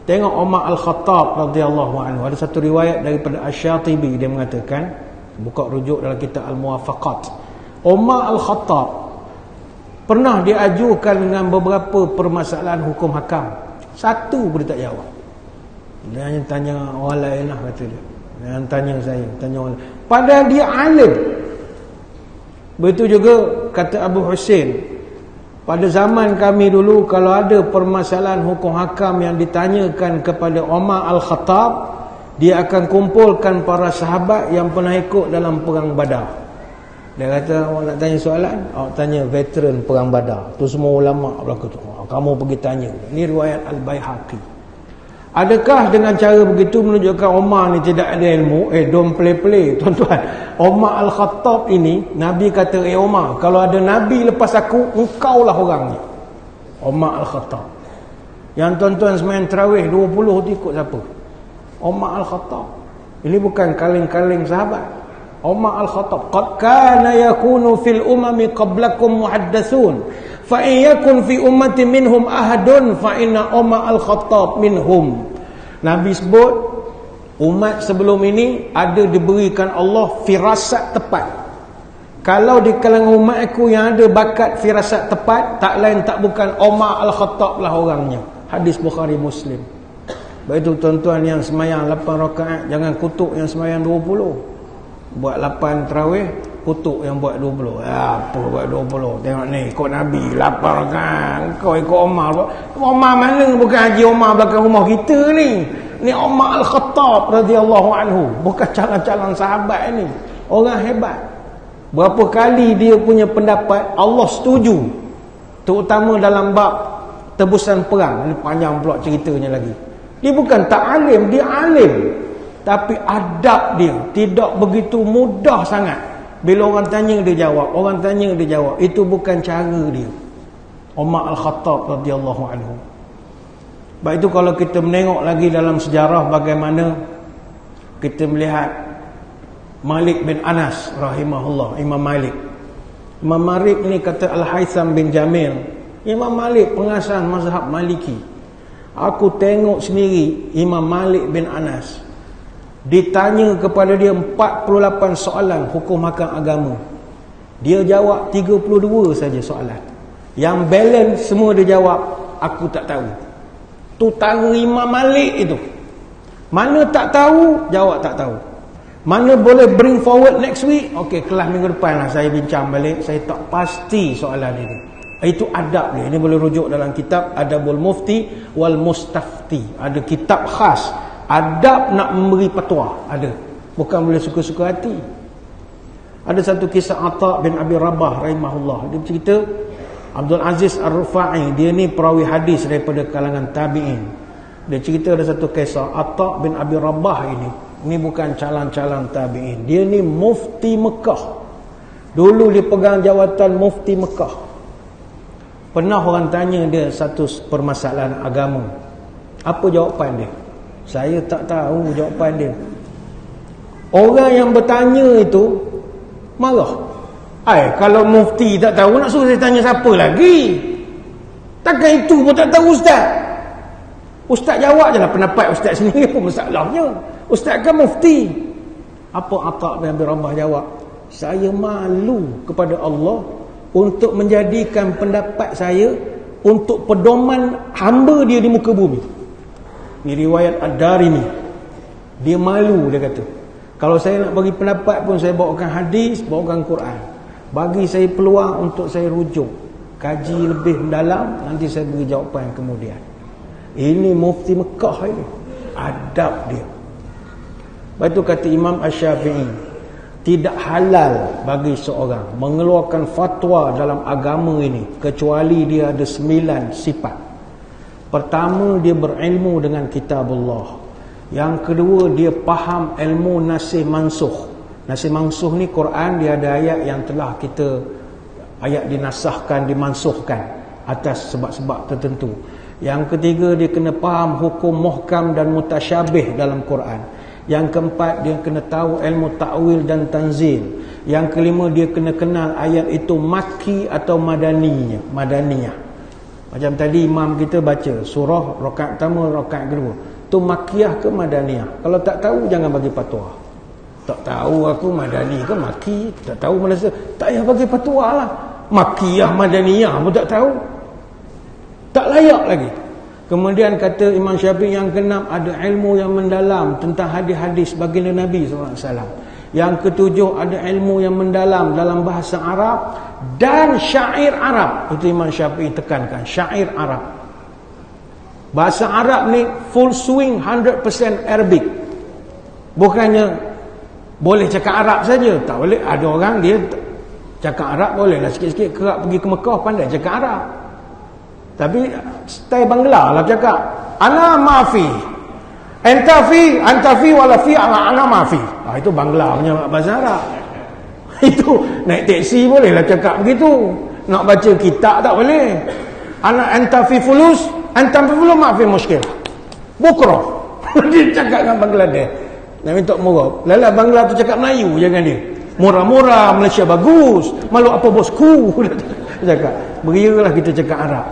Tengok Umar Al-Khattab radhiyallahu anhu. Ada satu riwayat daripada Asy-Syatibi, dia mengatakan, buka rujuk dalam kitab Al-Muwafaqat, Umar Al-Khattab pernah diajukan dengan beberapa permasalahan hukum hakam. Satu pun dia tak jawab. Dia hanya tanya orang lain lah, kata dia. Jangan tanya saya, tanya orang lain. Padahal dia alim. Begitu juga kata Abu Husain, pada zaman kami dulu kalau ada permasalahan hukum hakam yang ditanyakan kepada Umar Al-Khattab, dia akan kumpulkan para sahabat yang pernah ikut dalam perang Badar. Dia kata, awak nak tanya soalan, awak tanya veteran perang Badar. Tu semua ulama berlaku tu. Kamu pergi tanya. Ini riwayat Al-Baihaqi. Adakah dengan cara begitu menunjukkan Umar ni tidak ada ilmu? Don't play tuan-tuan. Umar Al-Khattab ini, Nabi kata, Umar, kalau ada Nabi lepas aku, engkaulah orangnya. Umar Al-Khattab. Yang tuan-tuan sembahyang tarawih 20 tu ikut siapa? Umar Al-Khattab. Ini bukan kaleng-kaleng sahabat. Umar Al-Khattab, qad kana yakunu fil umami qablakum muhaddatsun, fa in yakun fi ummati minhum ahadun fa inna Umar Al-Khattab minhum. Nabi sebut umat sebelum ini ada diberikan Allah firasat tepat. Kalau di kalangan umat aku yang ada bakat firasat tepat, tak lain tak bukan Umar Al-Khattab lah orangnya. Hadis Bukhari Muslim. Begitu tuan-tuan yang semayang 8 rakaat, jangan kutuk yang semayang 20. Buat 8 tarawih, kutuk yang buat 20. Apa buat 20? Tengok ni, ikut Nabi 8 rakaat. Kau ikut Umar. Umar mana? Bukan Haji Umar belakang rumah kita ni. Ni Umar Al-Khattab radhiyallahu anhu. Bukan calon-calon sahabat ni. Orang hebat. Berapa kali dia punya pendapat Allah setuju. Terutama dalam bab tebusan perang. Ini panjang pula ceritanya lagi. Dia bukan tak alim, dia alim. Tapi adab dia tidak begitu mudah sangat. Bila orang tanya dia jawab, orang tanya dia jawab. Itu bukan cara dia. Umar Al-Khattab radhiyallahu anhu. Sebab itu kalau kita menengok lagi dalam sejarah bagaimana kita melihat Malik bin Anas rahimahullah, Imam Malik. Imam Malik ni kata Al-Haytham bin Jamil, Imam Malik pengasas mazhab Maliki. Aku tengok sendiri Imam Malik bin Anas ditanya kepada dia 48 soalan hukum hakam agama. Dia jawab 32 saja soalan. Yang balance semua dia jawab aku tak tahu. Tu tara Imam Malik itu. Mana tak tahu, jawab tak tahu. Mana boleh bring forward next week, okey, kelas minggu depan lah saya bincang balik, saya tak pasti soalan ini. Itu adab dia. Ini boleh rujuk dalam kitab Adabul Mufti wal Mustafti. Ada kitab khas adab nak memberi fatwa, ada. Bukan boleh suka-suka hati. Ada satu kisah Atha bin Abi Rabah rahimahullah. Dia cerita Abdul Aziz Ar-Rufa'i, dia ni perawi hadis daripada kalangan tabi'in. Dia cerita ada satu kisah Atha bin Abi Rabah ini bukan calon-calon tabi'in. Dia ni mufti Mekah. Dulu dia pegang jawatan mufti Mekah. Pernah orang tanya dia satu permasalahan agama. Apa jawapan dia? Saya tak tahu jawapan dia. Orang yang bertanya itu marah. Kalau mufti tak tahu, nak suruh saya tanya siapa lagi? Takkan itu pun tak tahu ustaz? Ustaz jawab je lah pendapat ustaz sendiri, apa masalahnya? Ustaz kan mufti. Apa Atha bin Abi Rabah jawab? Saya malu kepada Allah untuk menjadikan pendapat saya untuk pedoman hamba dia di muka bumi. Ini riwayat Ad-Darimi. Dia malu, dia kata. Kalau saya nak bagi pendapat pun saya bawakan hadis, bawakan Quran. Bagi saya peluang untuk saya rujuk, kaji lebih mendalam, nanti saya beri jawapan kemudian. Ini mufti Mekah ini. Adab dia. Lepas itu kata Imam Asy-Syafi'i, tidak halal bagi seorang mengeluarkan fatwa dalam agama ini kecuali dia ada 9 sifat. Pertama, dia berilmu dengan kitabullah. Yang kedua, dia faham ilmu nasih mansukh. Nasih mansukh ni Quran, dia ada ayat yang telah kita ayat dinasahkan, dimansukhkan atas sebab-sebab tertentu. Yang ketiga, dia kena faham hukum muhkam dan mutasyabih dalam Quran. Yang keempat, dia kena tahu ilmu ta'wil dan tanzil. Yang kelima, dia kena kenal ayat itu makki atau madaniyah. Macam tadi imam kita baca surah rakaat pertama, rakaat kedua. Tu makkiyah ke madaniyah? Kalau tak tahu jangan bagi fatwa. Tak tahu aku madani ke makki, tak tahu mana tak payah bagi fatwa lah. Makkiyah madaniyah pun tak tahu. Tak layak lagi. Kemudian kata Imam Syafi'i yang keenam, ada ilmu yang mendalam tentang hadis-hadis baginda Nabi SAW. Yang ketujuh, ada ilmu yang mendalam dalam bahasa Arab dan syair Arab. Itu Imam Syafi'i tekankan, syair Arab. Bahasa Arab ni full swing 100% Arabic. Bukannya boleh cakap Arab saja, tak boleh. Ada orang dia cakap Arab boleh lah sikit-sikit, kerap pergi ke Mekah pandai cakap Arab. Tapi style Bangla lah cakap. Ana maafi. Anta fi wala fi ana maafi. Itu Bangla punya bahasa Arab. Itu naik teksi boleh lah cakap begitu. Nak baca kitab tak boleh. Anta fi fulus, anta fi fulus maafi muskil. Bukra. Dia cakap dengan Bangladesh. Nak minta murah. Lala Bangla tu cakap Melayu jangan dia. Murah-murah, Malaysia bagus. Malu apa bosku. Cakap. Berialah kita cakap Arab.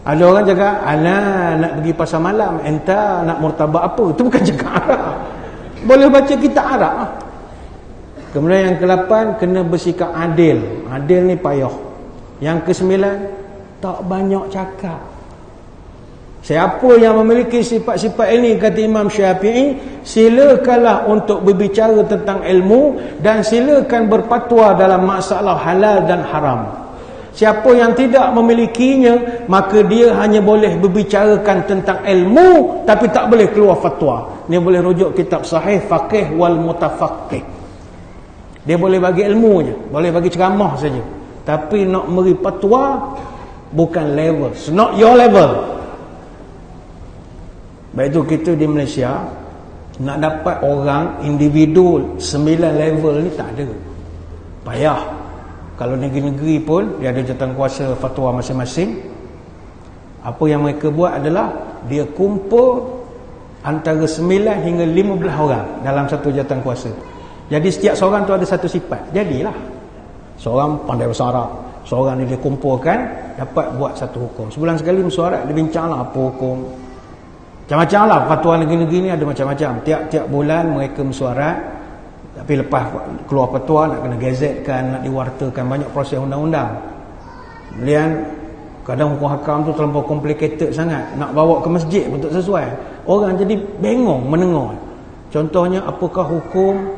Ada orang cakap, ana nak pergi pasar malam, enta nak murtabak apa? Itu bukan cakap Arab. Boleh baca kitab Arab. Kemudian yang ke-8, kena bersikap adil. Adil ni payah. Yang ke-9, tak banyak cakap. Siapa yang memiliki sifat-sifat ini, kata Imam Syafi'i, silakanlah untuk berbicara tentang ilmu dan silakan berfatwa dalam masalah halal dan haram. Siapa yang tidak memilikinya, maka dia hanya boleh berbicarakan tentang ilmu tapi tak boleh keluar fatwa. Dia boleh rujuk kitab Sahih Faqih wal Mutafaqqih. Dia boleh bagi ilmu je, boleh bagi ceramah saja. Tapi nak beri fatwa bukan level, it's not your level. Baik itu kita di Malaysia, Nak dapat orang individu 9 level ni tak ada. Payah. Kalau negeri-negeri pun dia ada jawatankuasa fatwa masing-masing. Apa yang mereka buat adalah dia kumpul antara 9 hingga 15 orang dalam satu jawatankuasa. Jadi setiap seorang tu ada satu sifat. Jadilah seorang pandai bahasa Arab, seorang ni dia kumpulkan dapat buat satu hukum. Sebulan sekali mesyuarat, dia bincanglah apa hukum. Macam-macam lah fatwa negeri-negeri ni ada macam-macam. Tiap-tiap bulan mereka mesyuarat. Tapi lepas keluar fatwa nak kena gazetkan, nak diwartakan, banyak proses undang-undang. Kemudian kadang hukum hakam tu terlampau complicated sangat, nak bawa ke masjid pun tak sesuai. Orang jadi bengong mendengar. Contohnya apakah hukum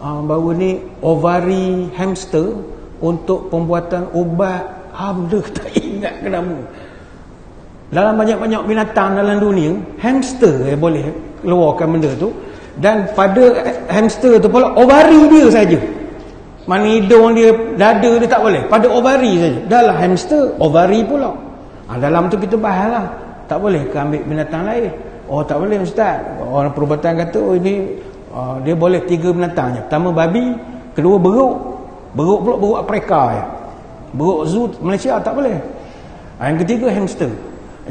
baru ni ovari hamster untuk pembuatan ubat hamda, tak ingat ke nama. Dalam banyak-banyak binatang dalam dunia, hamster boleh keluarkan benda tu. Dan pada hamster tu pula ovari dia saja. Mana hidung dia, dada dia tak boleh. Pada ovari saja. Dalam hamster, ovari pula. Dalam tu kita bahas lah. Tak boleh ke ambil binatang lain? Oh tak boleh ustaz. Orang perubatan kata ini dia boleh 3 binatang je. Pertama babi, kedua beruk. Beruk pula beruk Afrika ya. Beruk zoo Malaysia tak boleh. Yang ketiga hamster.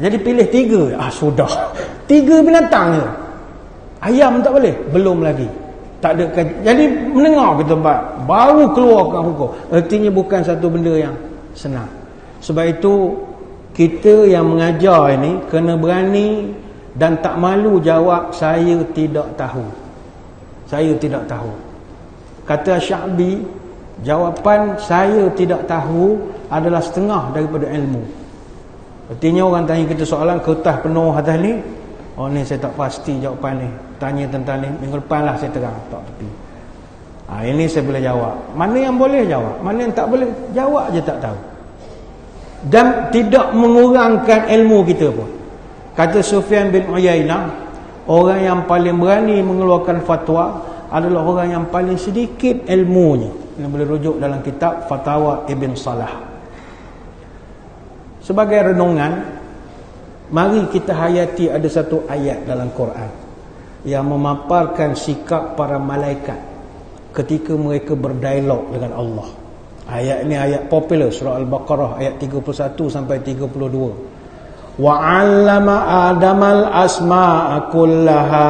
Jadi pilih 3. Sudah. 3 binatang je. Ayam tak boleh? Belum lagi. Tak ada kaji. Jadi mendengar kita baru keluarkan hukum. Artinya bukan satu benda yang senang. Sebab itu kita yang mengajar ini kena berani dan tak malu jawab saya tidak tahu. Saya tidak tahu. Kata Sya'bi, jawapan saya tidak tahu adalah setengah daripada ilmu. Artinya orang tanya kita soalan, kertas penuh atas ni, oh ni saya tak pasti jawapan ni. Tanya tentang ni, minggu depan lah saya terang tak tepi. Ini saya boleh jawab. Mana yang boleh jawab, mana yang tak boleh jawab je tak tahu. Dan tidak mengurangkan ilmu kita pun. Kata Sufyan bin Uyainah, orang yang paling berani mengeluarkan fatwa adalah orang yang paling sedikit ilmunya. Ini boleh rujuk dalam kitab Fatawa Ibn Salah. Sebagai renungan, mari kita hayati ada satu ayat dalam Quran yang memaparkan sikap para malaikat ketika mereka berdialog dengan Allah. Ayat ini ayat popular, surah Al-Baqarah ayat 31 sampai 32. Wa 'allama Adamal asma'a kullaha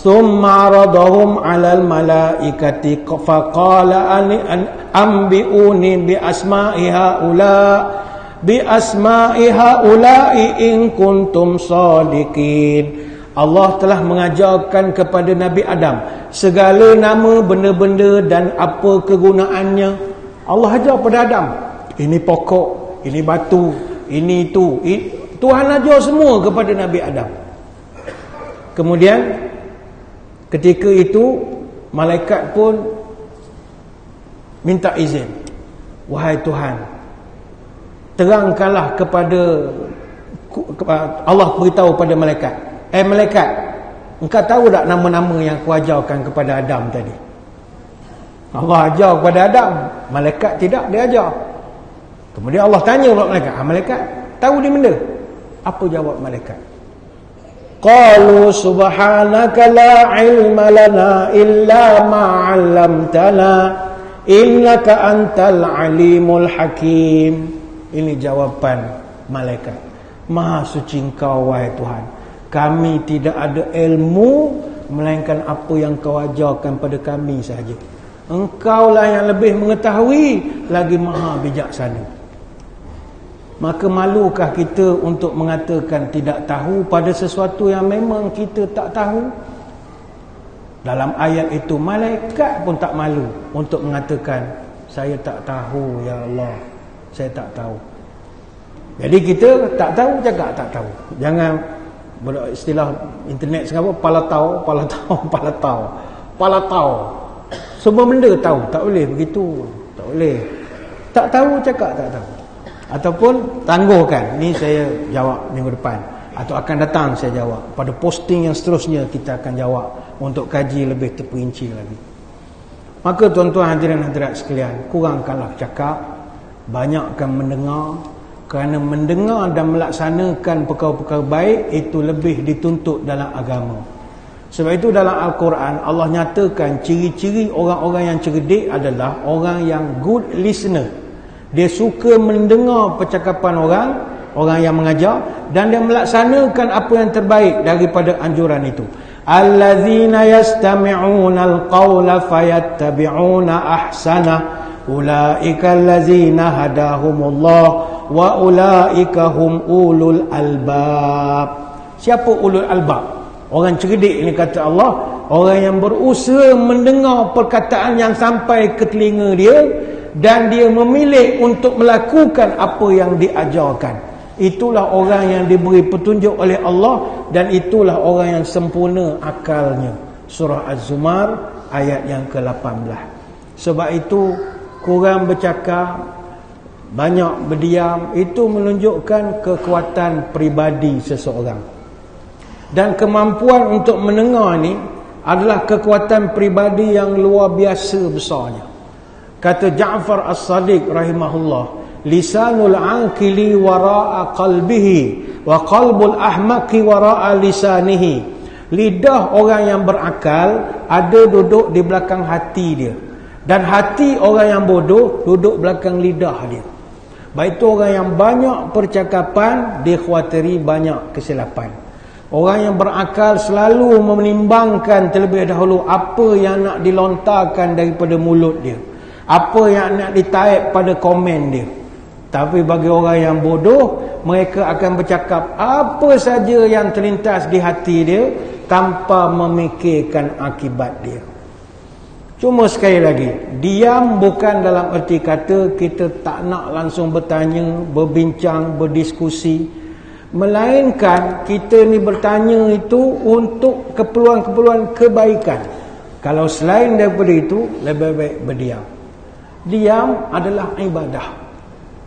thumma 'aradahum 'alal malaikati faqala anbi'uni bi asma'i haula'i in kuntum shadiqin. Allah telah mengajarkan kepada Nabi Adam segala nama benda-benda dan apa kegunaannya. Allah ajar pada Adam, ini pokok, ini batu, ini itu. Tuhan ajar semua kepada Nabi Adam. Kemudian ketika itu malaikat pun minta izin, wahai Tuhan, terangkanlah kepada Allah beritahu pada malaikat, malaikat, engkau tahu tak nama-nama yang aku ajarkan kepada Adam tadi? Allah ajar kepada Adam, malaikat tidak, dia ajar. Kemudian Allah tanya pula malaikat, malaikat tahu di benda? Apa jawab malaikat? Qalu subhanaka la ilma lana illa ma 'allamtana innaka antal alimul hakim. Ini jawapan malaikat. Maha suci Engkau wahai Tuhan, kami tidak ada ilmu melainkan apa yang Kau ajarkan pada kami sahaja. Engkaulah yang lebih mengetahui lagi maha bijaksana. Maka malukah kita untuk mengatakan tidak tahu pada sesuatu yang memang kita tak tahu? Dalam ayat itu malaikat pun tak malu untuk mengatakan saya tak tahu ya Allah, saya tak tahu. Jadi kita tak tahu cakap tak tahu. Jangan istilah internet sekarang palatau. Semua benda tahu, tak boleh begitu. Tak boleh. Tak tahu cakap tak tahu. Ataupun tangguhkan, ni saya jawab minggu depan, atau akan datang saya jawab. Pada posting yang seterusnya kita akan jawab untuk kaji lebih terperinci lagi. Maka tuan-tuan hadirin hadirat sekalian, kurangkanlah cakap, banyakkan mendengar. Kerana mendengar dan melaksanakan perkara-perkara baik itu lebih dituntut dalam agama. Sebab itu dalam Al-Quran Allah nyatakan ciri-ciri orang-orang yang cerdik adalah orang yang good listener. Dia suka mendengar percakapan orang yang mengajar, dan dia melaksanakan apa yang terbaik daripada anjuran itu. Allazina yastami'una al-qawla fayattabi'una ahsana ulaika allazina hadahumullah wa ulaika hum ulul albab. Siapa ulul albab? Orang cerdik ini kata Allah, orang yang berusaha mendengar perkataan yang sampai ke telinga dia dan dia memilih untuk melakukan apa yang diajarkan. Itulah orang yang diberi petunjuk oleh Allah, dan itulah orang yang sempurna akalnya. Surah Az-Zumar ayat yang ke-18. Sebab itu kurang bercakap, banyak berdiam, itu menunjukkan kekuatan peribadi seseorang. Dan kemampuan untuk mendengar ni adalah kekuatan peribadi yang luar biasa besarnya. Kata Ja'far As-Sadiq rahimahullah, lisanul aqili wara'a qalbihi wa qalbul ahmaqi wara'a lisanihi. Lidah orang yang berakal ada duduk di belakang hati dia, dan hati orang yang bodoh duduk belakang lidah dia. Baik itu orang yang banyak percakapan dikhawatiri banyak kesilapan. Orang yang berakal selalu menimbangkan terlebih dahulu apa yang nak dilontarkan daripada mulut dia, apa yang nak ditaip pada komen dia. Tapi bagi orang yang bodoh, mereka akan bercakap apa saja yang terlintas di hati dia tanpa memikirkan akibat dia. Cuma sekali lagi, diam bukan dalam erti kata kita tak nak langsung bertanya, berbincang, berdiskusi. Melainkan kita ni bertanya itu untuk keperluan-keperluan kebaikan. Kalau selain daripada itu, lebih baik berdiam. Diam adalah ibadah.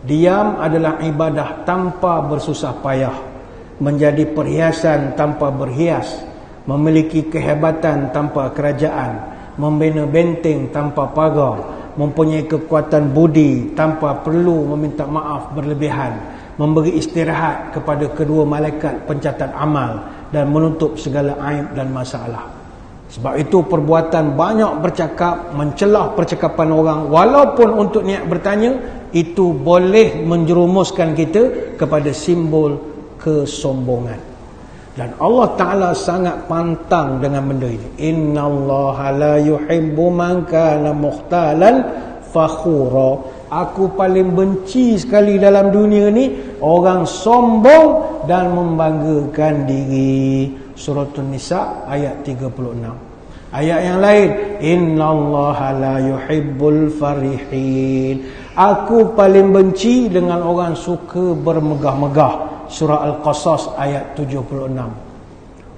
Diam adalah ibadah tanpa bersusah payah. Menjadi perhiasan tanpa berhias. Memiliki kehebatan tanpa kerajaan. Membina benteng tanpa pagar. Mempunyai kekuatan budi tanpa perlu meminta maaf berlebihan. Memberi istirahat kepada kedua malaikat pencatat amal dan menutup segala aib dan masalah. Sebab itu perbuatan banyak bercakap, mencelah percakapan orang walaupun untuk niat bertanya, itu boleh menjerumuskan kita kepada simbol kesombongan. Dan Allah Ta'ala sangat pantang dengan benda ini. Innallaha la yuhibbu man kana mukhtalan fakhura. Aku paling benci sekali dalam dunia ni orang sombong dan membanggakan diri. Surah An-Nisa ayat 36. Ayat yang lain, innallaha la yuhibbul farihin. Aku paling benci dengan orang suka bermegah-megah. Surah Al-Qasas ayat 76.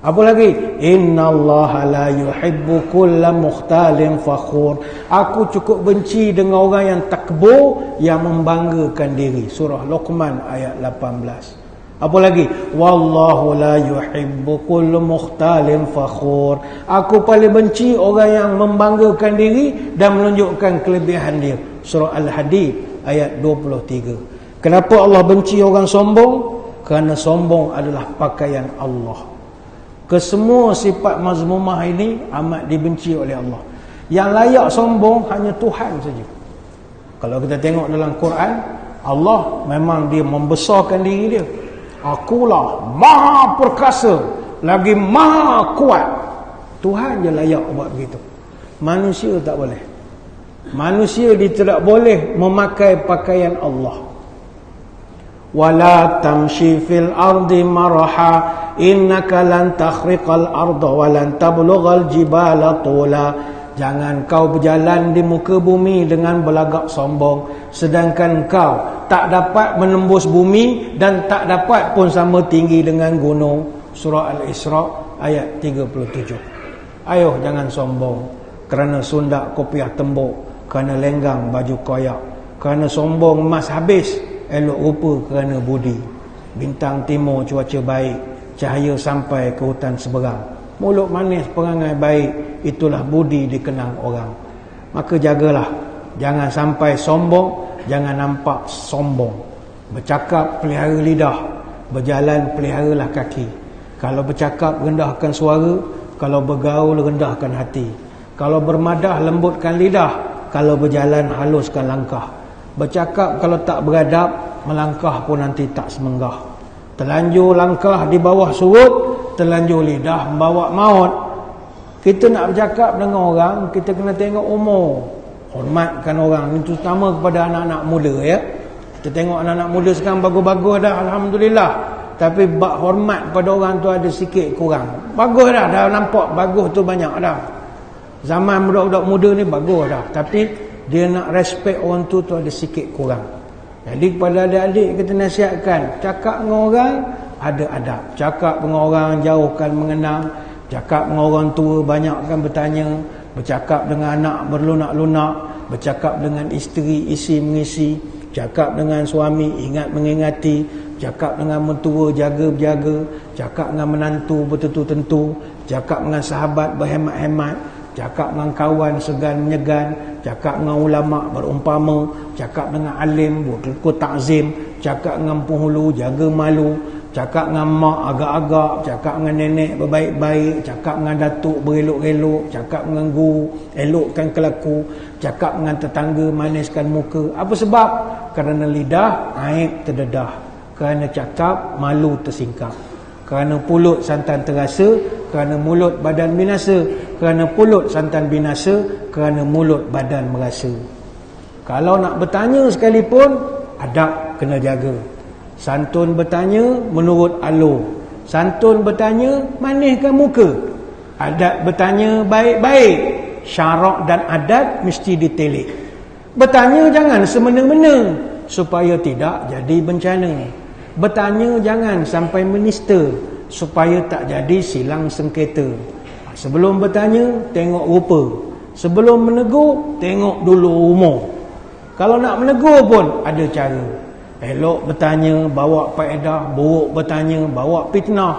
Apa lagi? Innallaha la yuhibbu kulla mukhtalin fakhur. Aku cukup benci dengan orang yang takbur, yang membanggakan diri. Surah Luqman ayat 18. Apa lagi? Wallahu la yuhibbu kulla mukhtalin fakhur. Aku paling benci orang yang membanggakan diri dan menunjukkan kelebihan dia. Surah Al-Hadid ayat 23. Kenapa Allah benci orang sombong? Kerana sombong adalah pakaian Allah. Kesemua sifat mazmumah ini amat dibenci oleh Allah. Yang layak sombong hanya Tuhan saja. Kalau kita tengok dalam Quran, Allah memang dia membesarkan diri dia. Akulah maha perkasa, lagi maha kuat. Tuhan je layak buat begitu. Manusia tak boleh. Manusia dia tidak boleh memakai pakaian Allah. Wala tamshi fil ardi maraha innaka lan takhriqal arda wa lan tablughal jibala tula. Jangan kau berjalan di muka bumi dengan berlagak sombong, sedangkan kau tak dapat menembus bumi dan tak dapat pun sama tinggi dengan gunung. Surah Al-Isra ayat 37. Ayuh jangan sombong kerana sundak kopiah tembok, kerana lenggang baju koyak, kerana sombong emas habis, elok rupa kerana budi. Bintang timur cuaca baik, cahaya sampai ke hutan seberang. Mulut manis perangai baik, itulah budi dikenang orang. Maka jagalah, jangan sampai sombong, jangan nampak sombong. Bercakap pelihara lidah, berjalan peliharalah kaki. Kalau bercakap rendahkan suara, Kalau bergaul rendahkan hati. Kalau bermadah lembutkan lidah. Kalau berjalan haluskan langkah. Bercakap kalau tak beradab, melangkah pun nanti tak semenggah. Terlanjur langkah di bawah surut, terlanjur lidah membawa maut. Kita nak bercakap dengan orang, kita kena tengok umur. Hormatkan orang. Itu terutama kepada anak-anak muda ya. Kita tengok anak-anak muda sekarang bagus-bagus dah, alhamdulillah. Tapi bak hormat pada orang tu ada sikit kurang. Bagus dah nampak bagus tu banyak dah. Zaman budak-budak muda ni bagus dah, tapi dia nak respect orang tu ada sikit kurang. Jadi kepada adik-adik kita nasihatkan, cakap dengan orang ada adab. Cakap dengan orang jauhkan mengenang. Cakap dengan orang tua banyakkan bertanya. Bercakap dengan anak berlunak-lunak. Bercakap dengan isteri isi mengisi. Cakap dengan suami ingat mengingati. Cakap dengan mentua jaga-berjaga. Cakap dengan menantu bertentu-tentu. Cakap dengan sahabat berhemat-hemat. Cakap dengan kawan segan menyegan. Cakap dengan ulama berumpama. Cakap dengan alim berkut takzim. Cakap dengan penghulu jaga malu. Cakap dengan mak agak-agak. Cakap dengan nenek berbaik-baik. Cakap dengan datuk berelok-elok. Cakap dengan guru elokkan kelaku. Cakap dengan tetangga maniskan muka. Apa sebab? Kerana lidah aib terdedah. Kerana cakap malu tersingkap. Kerana pulut santan terasa. Kerana mulut badan binasa. Kerana pulut santan binasa. Kerana mulut badan merasa. Kalau nak bertanya sekalipun, adab kena jaga. Santun bertanya menurut alur. Santun bertanya maniskan muka. Adab bertanya baik-baik. Syarak dan adat mesti ditelik. Bertanya jangan semena-mena supaya tidak jadi bencana. Bertanya jangan sampai menista supaya tak jadi silang sengketa. Sebelum bertanya, tengok rupa. Sebelum menegur, tengok dulu umur. Kalau nak menegur pun ada cara. Elok bertanya, bawa faedah. Buruk bertanya, bawa fitnah.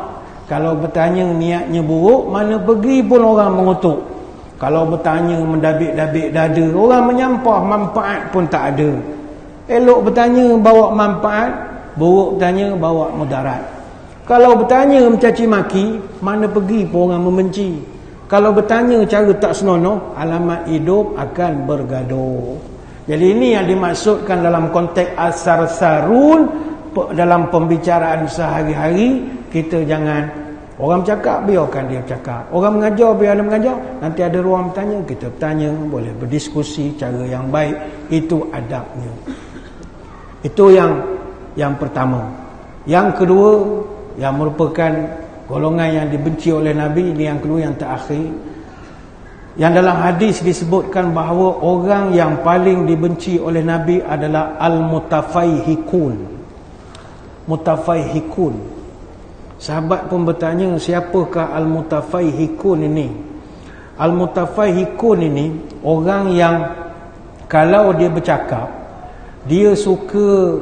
Kalau bertanya niatnya buruk, mana pergi pun orang mengutuk. Kalau bertanya mendabik-dabik dada, orang menyampah, manfaat pun tak ada. Elok bertanya, bawa manfaat. Buruk bertanya, bawa mudarat. Kalau bertanya mencaci maki, mana pergi pun orang membenci. Kalau bertanya cara tak senonoh, alamat hidup akan bergaduh. Jadi ini yang dimaksudkan dalam konteks as-sarsarun. Dalam pembicaraan sehari-hari, kita jangan, orang bercakap biarkan dia bercakap, orang mengajar biar dia mengajar. Nanti ada ruang bertanya, kita bertanya, boleh berdiskusi cara yang baik. Itu adabnya. Itu yang pertama. Yang kedua, yang merupakan golongan yang dibenci oleh Nabi, ini yang kedua, yang terakhir. Yang dalam hadis disebutkan bahawa orang yang paling dibenci oleh Nabi adalah al-mutafaihikun. Mutafaihikun. Sahabat pun bertanya, siapakah al-mutafaihikun ini? Al-mutafaihikun ini orang yang kalau dia bercakap, dia suka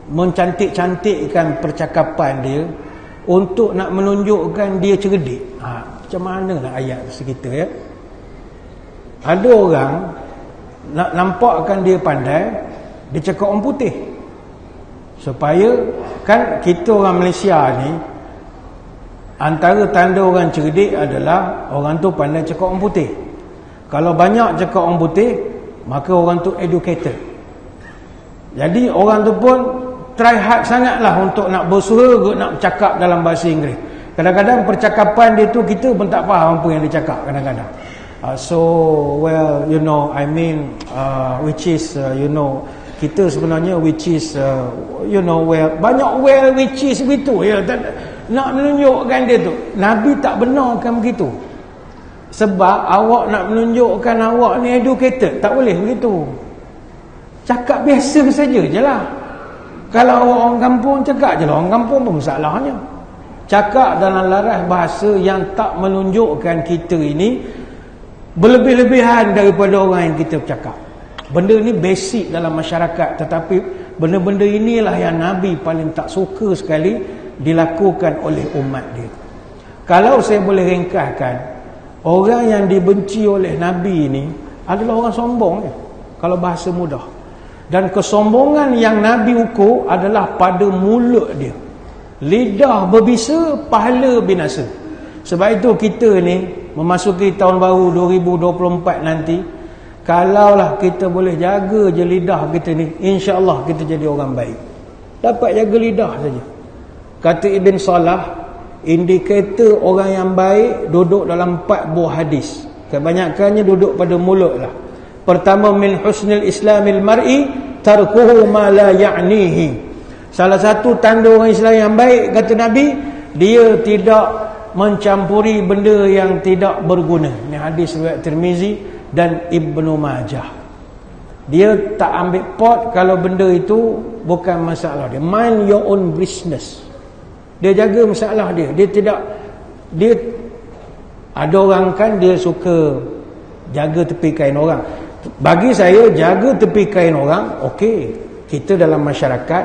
mencantik-cantikkan percakapan dia untuk nak menunjukkan dia cerdik. Macam mana lah ayat sekitar ya? Ada orang nak nampakkan dia pandai, dia cakap orang putih. Supaya kan kita orang Malaysia ni, antara tanda orang cerdik adalah orang tu pandai cakap orang putih. Kalau banyak cakap orang putih, maka orang tu educated. Jadi orang tu pun try hard sangatlah untuk nak berusaha nak bercakap dalam bahasa Inggeris. Kadang-kadang percakapan dia tu kita pun tak faham apa yang dia cakap kadang-kadang. Well, you know, I mean, which is, you know, kita sebenarnya which is, you know, well, banyak well which is begitu ya. Nak menunjukkan dia tu. Nabi tak benarkan begitu. Sebab awak nak menunjukkan awak ni educated, tak boleh begitu. Cakap biasa saja je lah. Kalau orang kampung cakap je lah, orang kampung pun masalahnya. Cakap dalam laras bahasa yang tak menunjukkan kita ini berlebih-lebihan daripada orang yang kita bercakap. Benda ni basic dalam masyarakat, tetapi benda-benda inilah yang Nabi paling tak suka sekali dilakukan oleh umat dia. Kalau saya boleh ringkaskan, orang yang dibenci oleh Nabi ini adalah orang sombong ya, kalau bahasa mudah. Dan kesombongan yang Nabi ukur adalah pada mulut dia. Lidah berbisa, pahala binasa. Sebab itu kita ni memasuki tahun baru 2024 nanti, kalaulah kita boleh jaga je lidah kita ni, insya-Allah kita jadi orang baik. Dapat jaga lidah saja. Kata Ibn Salah, indikator orang yang baik duduk dalam 4 buah hadis. Kebanyakannya duduk pada mulut lah. Pertama, min husnil islamil mar'i tarkuhu ma la ya'nihi. Salah satu tanda orang Islam yang baik, kata Nabi, dia tidak mencampuri benda yang tidak berguna. Ini hadis riwayat Tirmizi dan Ibnu Majah. Dia tak ambil pot kalau benda itu bukan masalah dia. Mind your own business. Dia jaga masalah dia. Dia tidak, dia ada orang kan dia suka jaga tepi kain orang. Bagi saya, jaga tepi kain orang okey. Kita dalam masyarakat,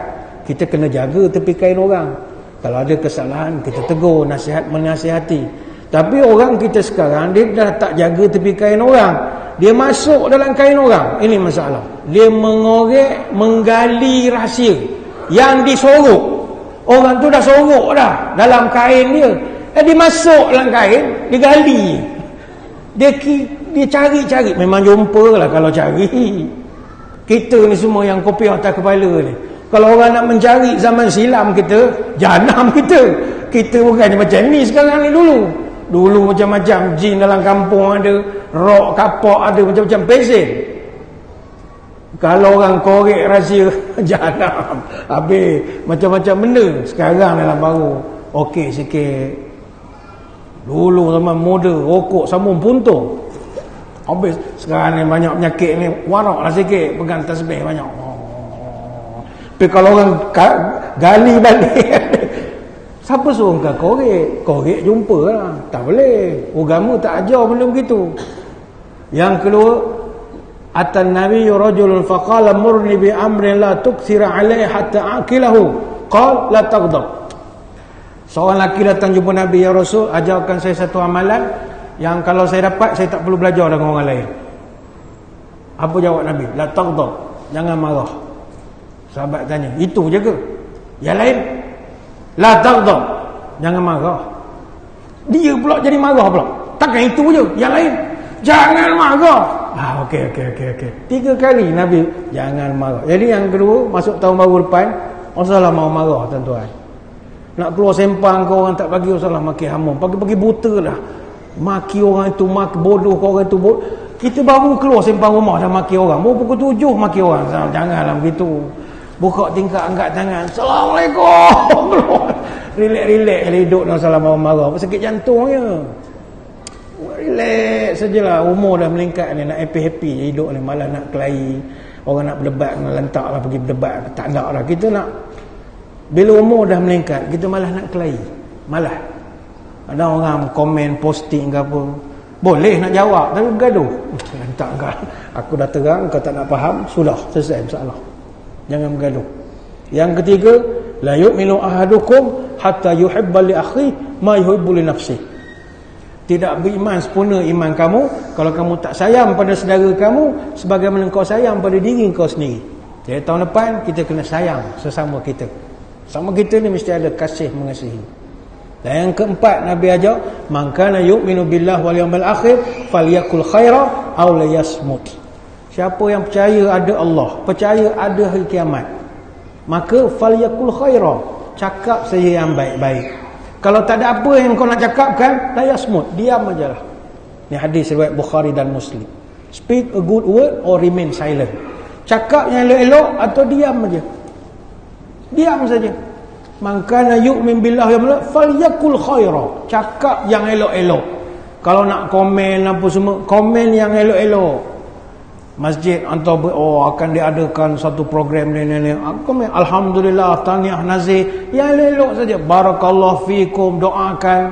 kita kena jaga tepi kain orang. Kalau ada kesalahan, kita tegur, nasihat menasihati. Tapi orang kita sekarang, dia dah tak jaga tepi kain orang. Dia masuk dalam kain orang. Ini masalah. Dia mengorek, menggali rahsia yang disorok. Orang tu dah sorok dah dalam kain dia. Dia masuk dalam kain, dia gali. Dia cari-cari. Memang jumpa lah kalau cari. Kita ni semua yang kopi atas kepala ni. Kalau orang nak mencari zaman silam kita, jahanam kita. Kita bukan macam ni sekarang ni dulu. Dulu macam-macam jin dalam kampung ada, rock kapak ada, macam-macam pesen. Kalau orang korek rahsia, jahanam. Habis macam-macam benda. Sekarang dalam baru okey sikit. Dulu zaman muda, rokok sambung puntung. Habis sekarang ni banyak penyakit ni, warak lah sikit, pegang tasbih banyak. Tapi kalau orang gali balik, siapa suruh kau korek? Korek jumpa lah. Tak boleh. Agama tak ajar benda begitu. Yang kedua, atan nabiyyu rajulun faqala murni bi amrin la tukthira alaihi hatta aqilahu. Qala la taghdab. Seorang lelaki datang jumpa Nabi, ya Rasul, ajarkan saya satu amalan yang kalau saya dapat, saya tak perlu belajar dengan orang lain. Apa jawab Nabi? La taghdab. Jangan marah. Sahabat tanya, itu je ke? Yang lain? La taghdab. Jangan marah. Dia pula jadi marah pula. Takkan itu je? Yang lain? Jangan marah. Okey. 3 kali Nabi jangan marah. Jadi yang kedua, masuk tahun baru depan, usahlah mau marah tuan-tuan. Nak keluar sempang kau orang tak bagi, usahlah maki hamum. Pagi-pagi buta dah. Maki orang itu, maki bodoh kau orang itu bodoh. Kita baru keluar sempang rumah dah maki orang. Baru pukul 7 maki orang. Janganlah begitu. Buka tingkap, angkat tangan. Assalamualaikum. Relax-relax hidup dan salam marah. Sakit jantung je. Relax sajalah. Umur dah meningkat ni, nak happy-happy hidup ni, malah nak kelahi. Orang nak berdebat, nak lentak lah pergi berdebat. Tak nak lah. Kita nak, bila umur dah meningkat, kita malah nak kelahi. Malah ada orang komen, posting ke apa, boleh nak jawab, tapi bergaduh. Lentak kau. Aku dah terang, kau tak nak faham, sudah selesai masalah. Jangan bergaduh. Yang ketiga, la yu'minu ahadukum hatta yuhibba li akhi ma yuhibbu li nafsi. Tidak beriman sempurna iman kamu kalau kamu tak sayang pada saudara kamu sebagaimana kau sayang pada diri kau sendiri. Jadi tahun depan kita kena sayang sesama kita. Sama kita ni mesti ada kasih mengasihi. Dan yang keempat, Nabi ajar, man kana yu'minu billahi wal yawmil akhir falyakul khaira aw liyasmut. Siapa yang percaya ada Allah, percaya ada hari kiamat, maka falyakul khaira, cakap saja yang baik-baik. Kalau tak ada apa yang kau nak cakapkan, la yasmut, diam ajalah. Ini hadis riwayat Bukhari dan Muslim. Speak a good word or remain silent. Cakap yang elok-elok atau diam aja. Diam saja. Man kana yu'min billahi wal yawmil falyakul khaira, cakap yang elok-elok. Kalau nak komen apa semua, komen yang elok-elok. Masjid atau akan diadakan satu program ni. Komen alhamdulillah, tahniah nazir, yang elok saja. Barakallahu fikum, doakan.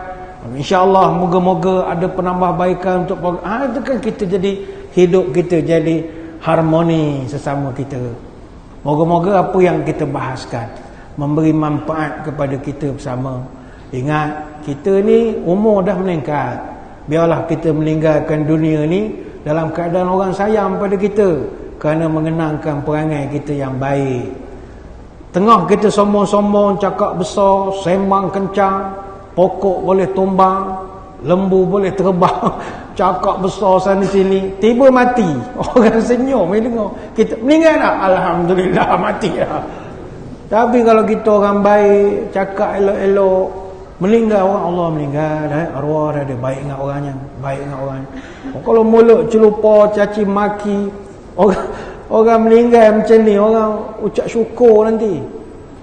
InsyaAllah moga-moga ada penambahbaikan untuk program. Itu kan kita jadi, hidup kita jadi harmoni sesama kita. Moga-moga apa yang kita bahaskan memberi manfaat kepada kita bersama. Ingat, kita ni umur dah meningkat. Biarlah kita meninggalkan dunia ni dalam keadaan orang sayang pada kita, kerana mengenangkan perangai kita yang baik. Tengah kita sombong-sombong, cakap besar, sembang kencang, pokok boleh tumbang, Lembu boleh terbang, cakap besar sana sini, tiba mati. Orang senyum bila dengar. Kita meninggal tak? Alhamdulillah mati lah. Tapi kalau kita orang baik, cakap elok-elok, meninggal orang, Allah meninggal, arwah dia baik dengan orangnya, baik dengan orangnya. Kalau mulut celupa, caci maki, orang meninggal macam ni, orang ucap syukur nanti.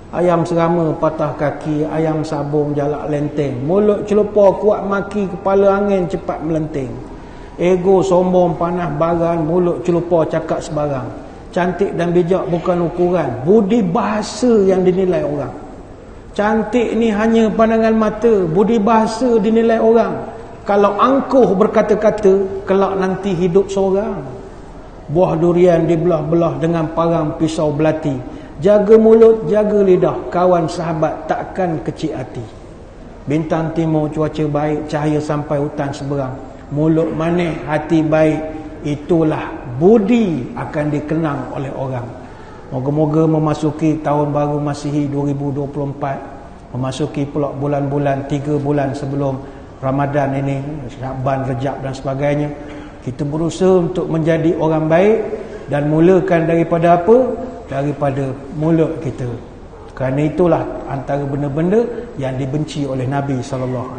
Ayam serama patah kaki, ayam sabung jalak lenteng, mulut celupa kuat maki, kepala angin cepat melenting. Ego sombong panas baran, mulut celupa cakap sebarang. Cantik dan bijak bukan ukuran, budi bahasa yang dinilai orang. Cantik ni hanya pandangan mata, budi bahasa dinilai orang. Kalau angkuh berkata-kata, kelak nanti hidup seorang. Buah durian dibelah-belah dengan parang pisau belati. Jaga mulut, jaga lidah, kawan sahabat takkan kecil hati. Bintang timur cuaca baik, cahaya sampai hutan seberang. Mulut manis, hati baik, itulah budi akan dikenang oleh orang. Moga-moga memasuki tahun baru Masihi 2024, memasuki pula bulan-bulan 3 bulan sebelum Ramadan ini, Syaban, Rejab dan sebagainya, kita berusaha untuk menjadi orang baik dan mulakan daripada apa? Daripada mulut kita. Kerana itulah antara benda-benda yang dibenci oleh Nabi SAW.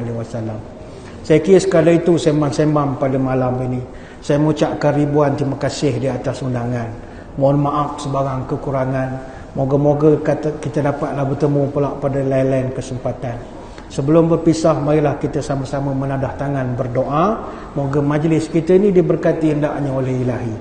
Saya kira sekadar itu sembang-sembang pada malam ini. Saya mengucapkan ribuan terima kasih di atas undangan. Mohon maaf sebarang kekurangan. Moga-moga kita dapatlah bertemu pula pada lain-lain kesempatan. Sebelum berpisah, marilah kita sama-sama menadah tangan berdoa. Moga majlis kita ini diberkati hendaknya oleh Ilahi.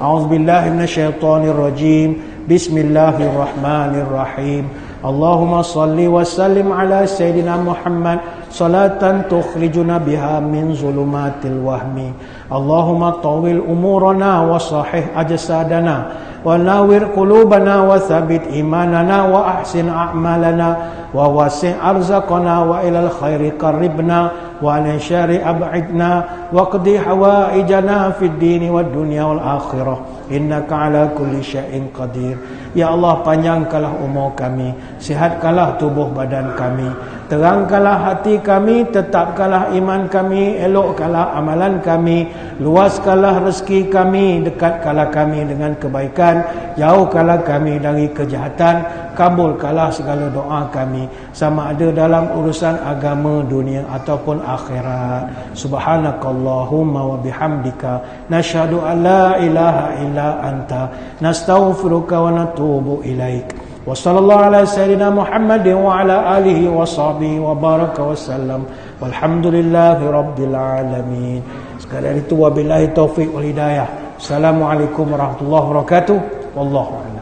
A'udzubillahi minasyaitonirrajim. Bismillahirrahmanirrahim. Allahumma salli wa sallim ala Sayyidina Muhammad salatan tukhrijuna biha min zulumatil wahmi. Allahumma tawil umurana wa sahih ajsadana wa nawir qulubana wa thabit imanana wa ahsin a'malana wa wasi' arzaqana wa ilal khairi qarribna wa an syari ab'idna wa qdi hawaijana fid dini wad dunya wal akhirah. Innaka ala kulli syai'in qadir. Ya Allah, panjangkanlah umur kami, sihatkanlah tubuh badan kami, terangkanlah hati kami, tetapkanlah iman kami, elokkanlah amalan kami, luaskanlah rezeki kami, dekatkanlah kami dengan kebaikan, jauhkanlah kami dari kejahatan, kabulkanlah segala doa kami, sama ada dalam urusan agama, dunia ataupun akhirat. Subhanakallahumma wa bihamdika nasyhadu an la ilaha illa anta nastaghfiruka wa natubu ilaik. Wa sallallahu ala sayyidina Muhammadin wa ala alihi wa sahbihi wa baraka wa sallam. Walhamdulillahi rabbil alamin. Sekadar itu wabillahi taufiq wal hidayah. Assalamualaikum warahmatullahi wabarakatuh. Wallahu a'lam.